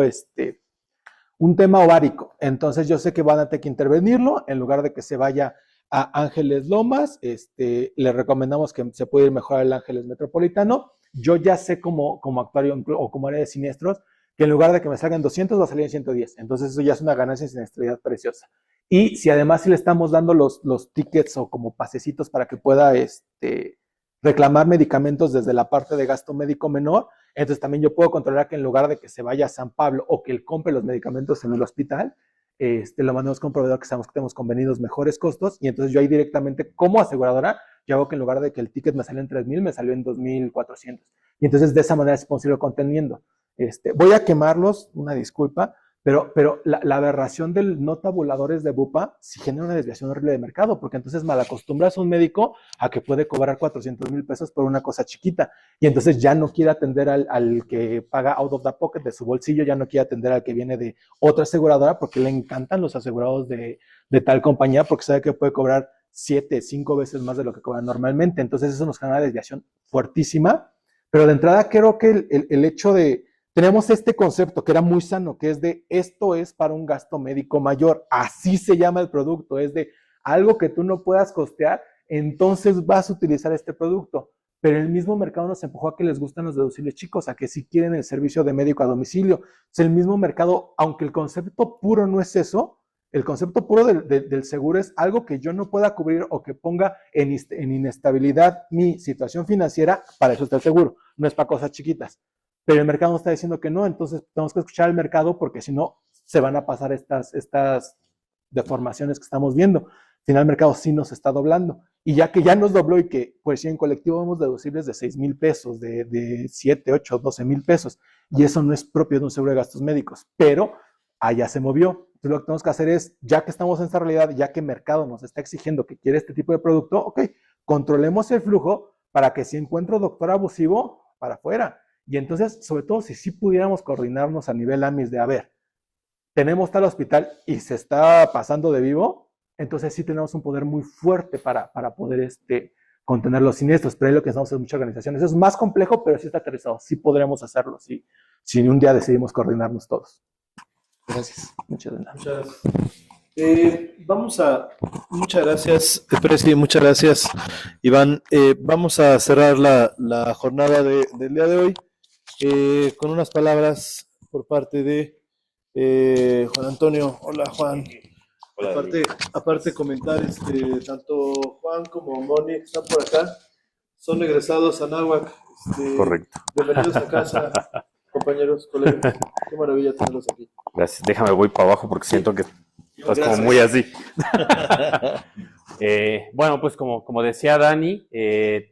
un tema ovárico, entonces yo sé que van a tener que intervenirlo, en lugar de que se vaya a Ángeles Lomas, le recomendamos que se puede ir mejor al Ángeles Metropolitano, yo ya sé como actuario o como área de siniestros, que en lugar de que me salgan 200 va a salir en 110, entonces eso ya es una ganancia en siniestralidad preciosa. Y si además si le estamos dando los tickets o como pasecitos para que pueda reclamar medicamentos desde la parte de gasto médico menor, entonces también yo puedo controlar que en lugar de que se vaya a San Pablo o que él compre los medicamentos en el hospital, lo mandemos con un proveedor que sabemos que tenemos convenidos mejores costos, y entonces yo ahí directamente como aseguradora, yo hago que en lugar de que el ticket me salió en 3,000, me salió en 2,400. Y entonces de esa manera es posible conteniendo. Voy a quemarlos, una disculpa, pero la aberración del no tabuladores de Bupa sí genera una desviación horrible de mercado, porque entonces malacostumbras a un médico a que puede cobrar 400,000 pesos por una cosa chiquita, y entonces ya no quiere atender al que paga out of the pocket de su bolsillo, ya no quiere atender al que viene de otra aseguradora, porque le encantan los asegurados de tal compañía, porque sabe que puede cobrar 7, 5 veces más de lo que cobra normalmente. Entonces eso nos genera una desviación fuertísima, pero de entrada creo que el hecho de tenemos este concepto que era muy sano, que es de esto es para un gasto médico mayor, así se llama el producto, es de algo que tú no puedas costear, entonces vas a utilizar este producto. Pero el mismo mercado nos empujó a que les gustan los deducibles chicos, a que si quieren el servicio de médico a domicilio. Es el mismo mercado, aunque el concepto puro no es eso, el concepto puro del seguro es algo que yo no pueda cubrir o que ponga en inestabilidad mi situación financiera, para eso está el seguro, no es para cosas chiquitas. Pero el mercado nos está diciendo que no, entonces tenemos que escuchar al mercado porque si no se van a pasar estas deformaciones que estamos viendo. Al final el mercado sí nos está doblando. Y ya que ya nos dobló y que pues sí en colectivo vemos deducibles de 6,000 pesos, de 7, 8, 12,000 pesos. Y eso no es propio de un seguro de gastos médicos. Pero allá se movió. Entonces lo que tenemos que hacer es, ya que estamos en esta realidad, ya que el mercado nos está exigiendo que quiere este tipo de producto, ok, controlemos el flujo para que si encuentro doctor abusivo, para afuera. Y entonces, sobre todo, si sí pudiéramos coordinarnos a nivel AMIS de, a ver, tenemos tal hospital y se está pasando de vivo, entonces sí tenemos un poder muy fuerte para poder contener los siniestros, pero es lo que estamos en muchas organizaciones. Es más complejo, pero sí está aterrizado. Sí podremos hacerlo, si un día decidimos coordinarnos todos. Gracias. Muchas gracias. Muchas gracias, Presi, muchas gracias, Iván. Vamos a cerrar la jornada del día de hoy con unas palabras por parte de Juan Antonio. Hola, Juan. Hola, Aparte comentar, tanto Juan como Moni que están por acá, son egresados a Anáhuac. Correcto. Bienvenidos a casa, compañeros, colegas. Qué maravilla tenerlos aquí. Gracias. Déjame, voy para abajo porque siento que estás como muy así. Bueno, pues como decía Dani,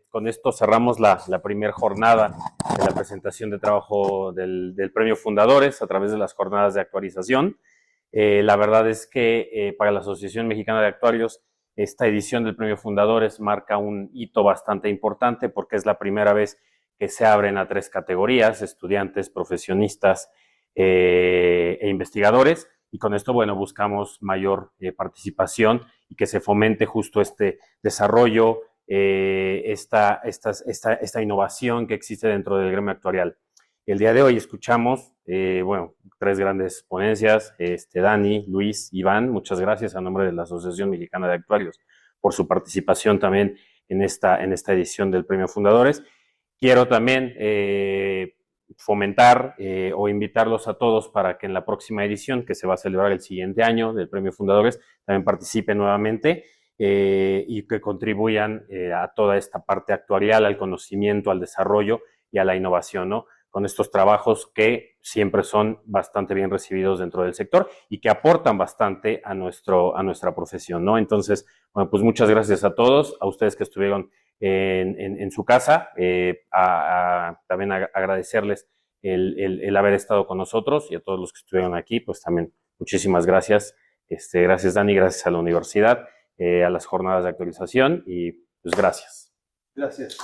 con esto cerramos la primera jornada de la presentación de trabajo del Premio Fundadores a través de las jornadas de actualización. La verdad es que para la Asociación Mexicana de Actuarios, esta edición del Premio Fundadores marca un hito bastante importante porque es la primera vez que se abren a 3 categorías: estudiantes, profesionistas e investigadores. Y con esto, bueno, buscamos mayor participación y que se fomente justo este desarrollo, esta innovación que existe dentro del gremio actuarial. El día de hoy escuchamos, 3 grandes ponencias, Dani, Luis, Iván. Muchas gracias a nombre de la Asociación Mexicana de Actuarios por su participación también en esta edición del Premio Fundadores. Quiero también fomentar o invitarlos a todos para que en la próxima edición, que se va a celebrar el siguiente año del Premio Fundadores, también participen nuevamente y que contribuyan a toda esta parte actuarial, al conocimiento, al desarrollo y a la innovación, ¿no? Con estos trabajos que siempre son bastante bien recibidos dentro del sector y que aportan bastante a nuestra profesión, ¿no? Entonces, bueno, pues muchas gracias a todos, a ustedes que estuvieron en su casa, también agradecerles el haber estado con nosotros, y a todos los que estuvieron aquí, pues también muchísimas gracias. Gracias, Dani, gracias a la universidad, a las jornadas de actualización, y pues gracias. Gracias.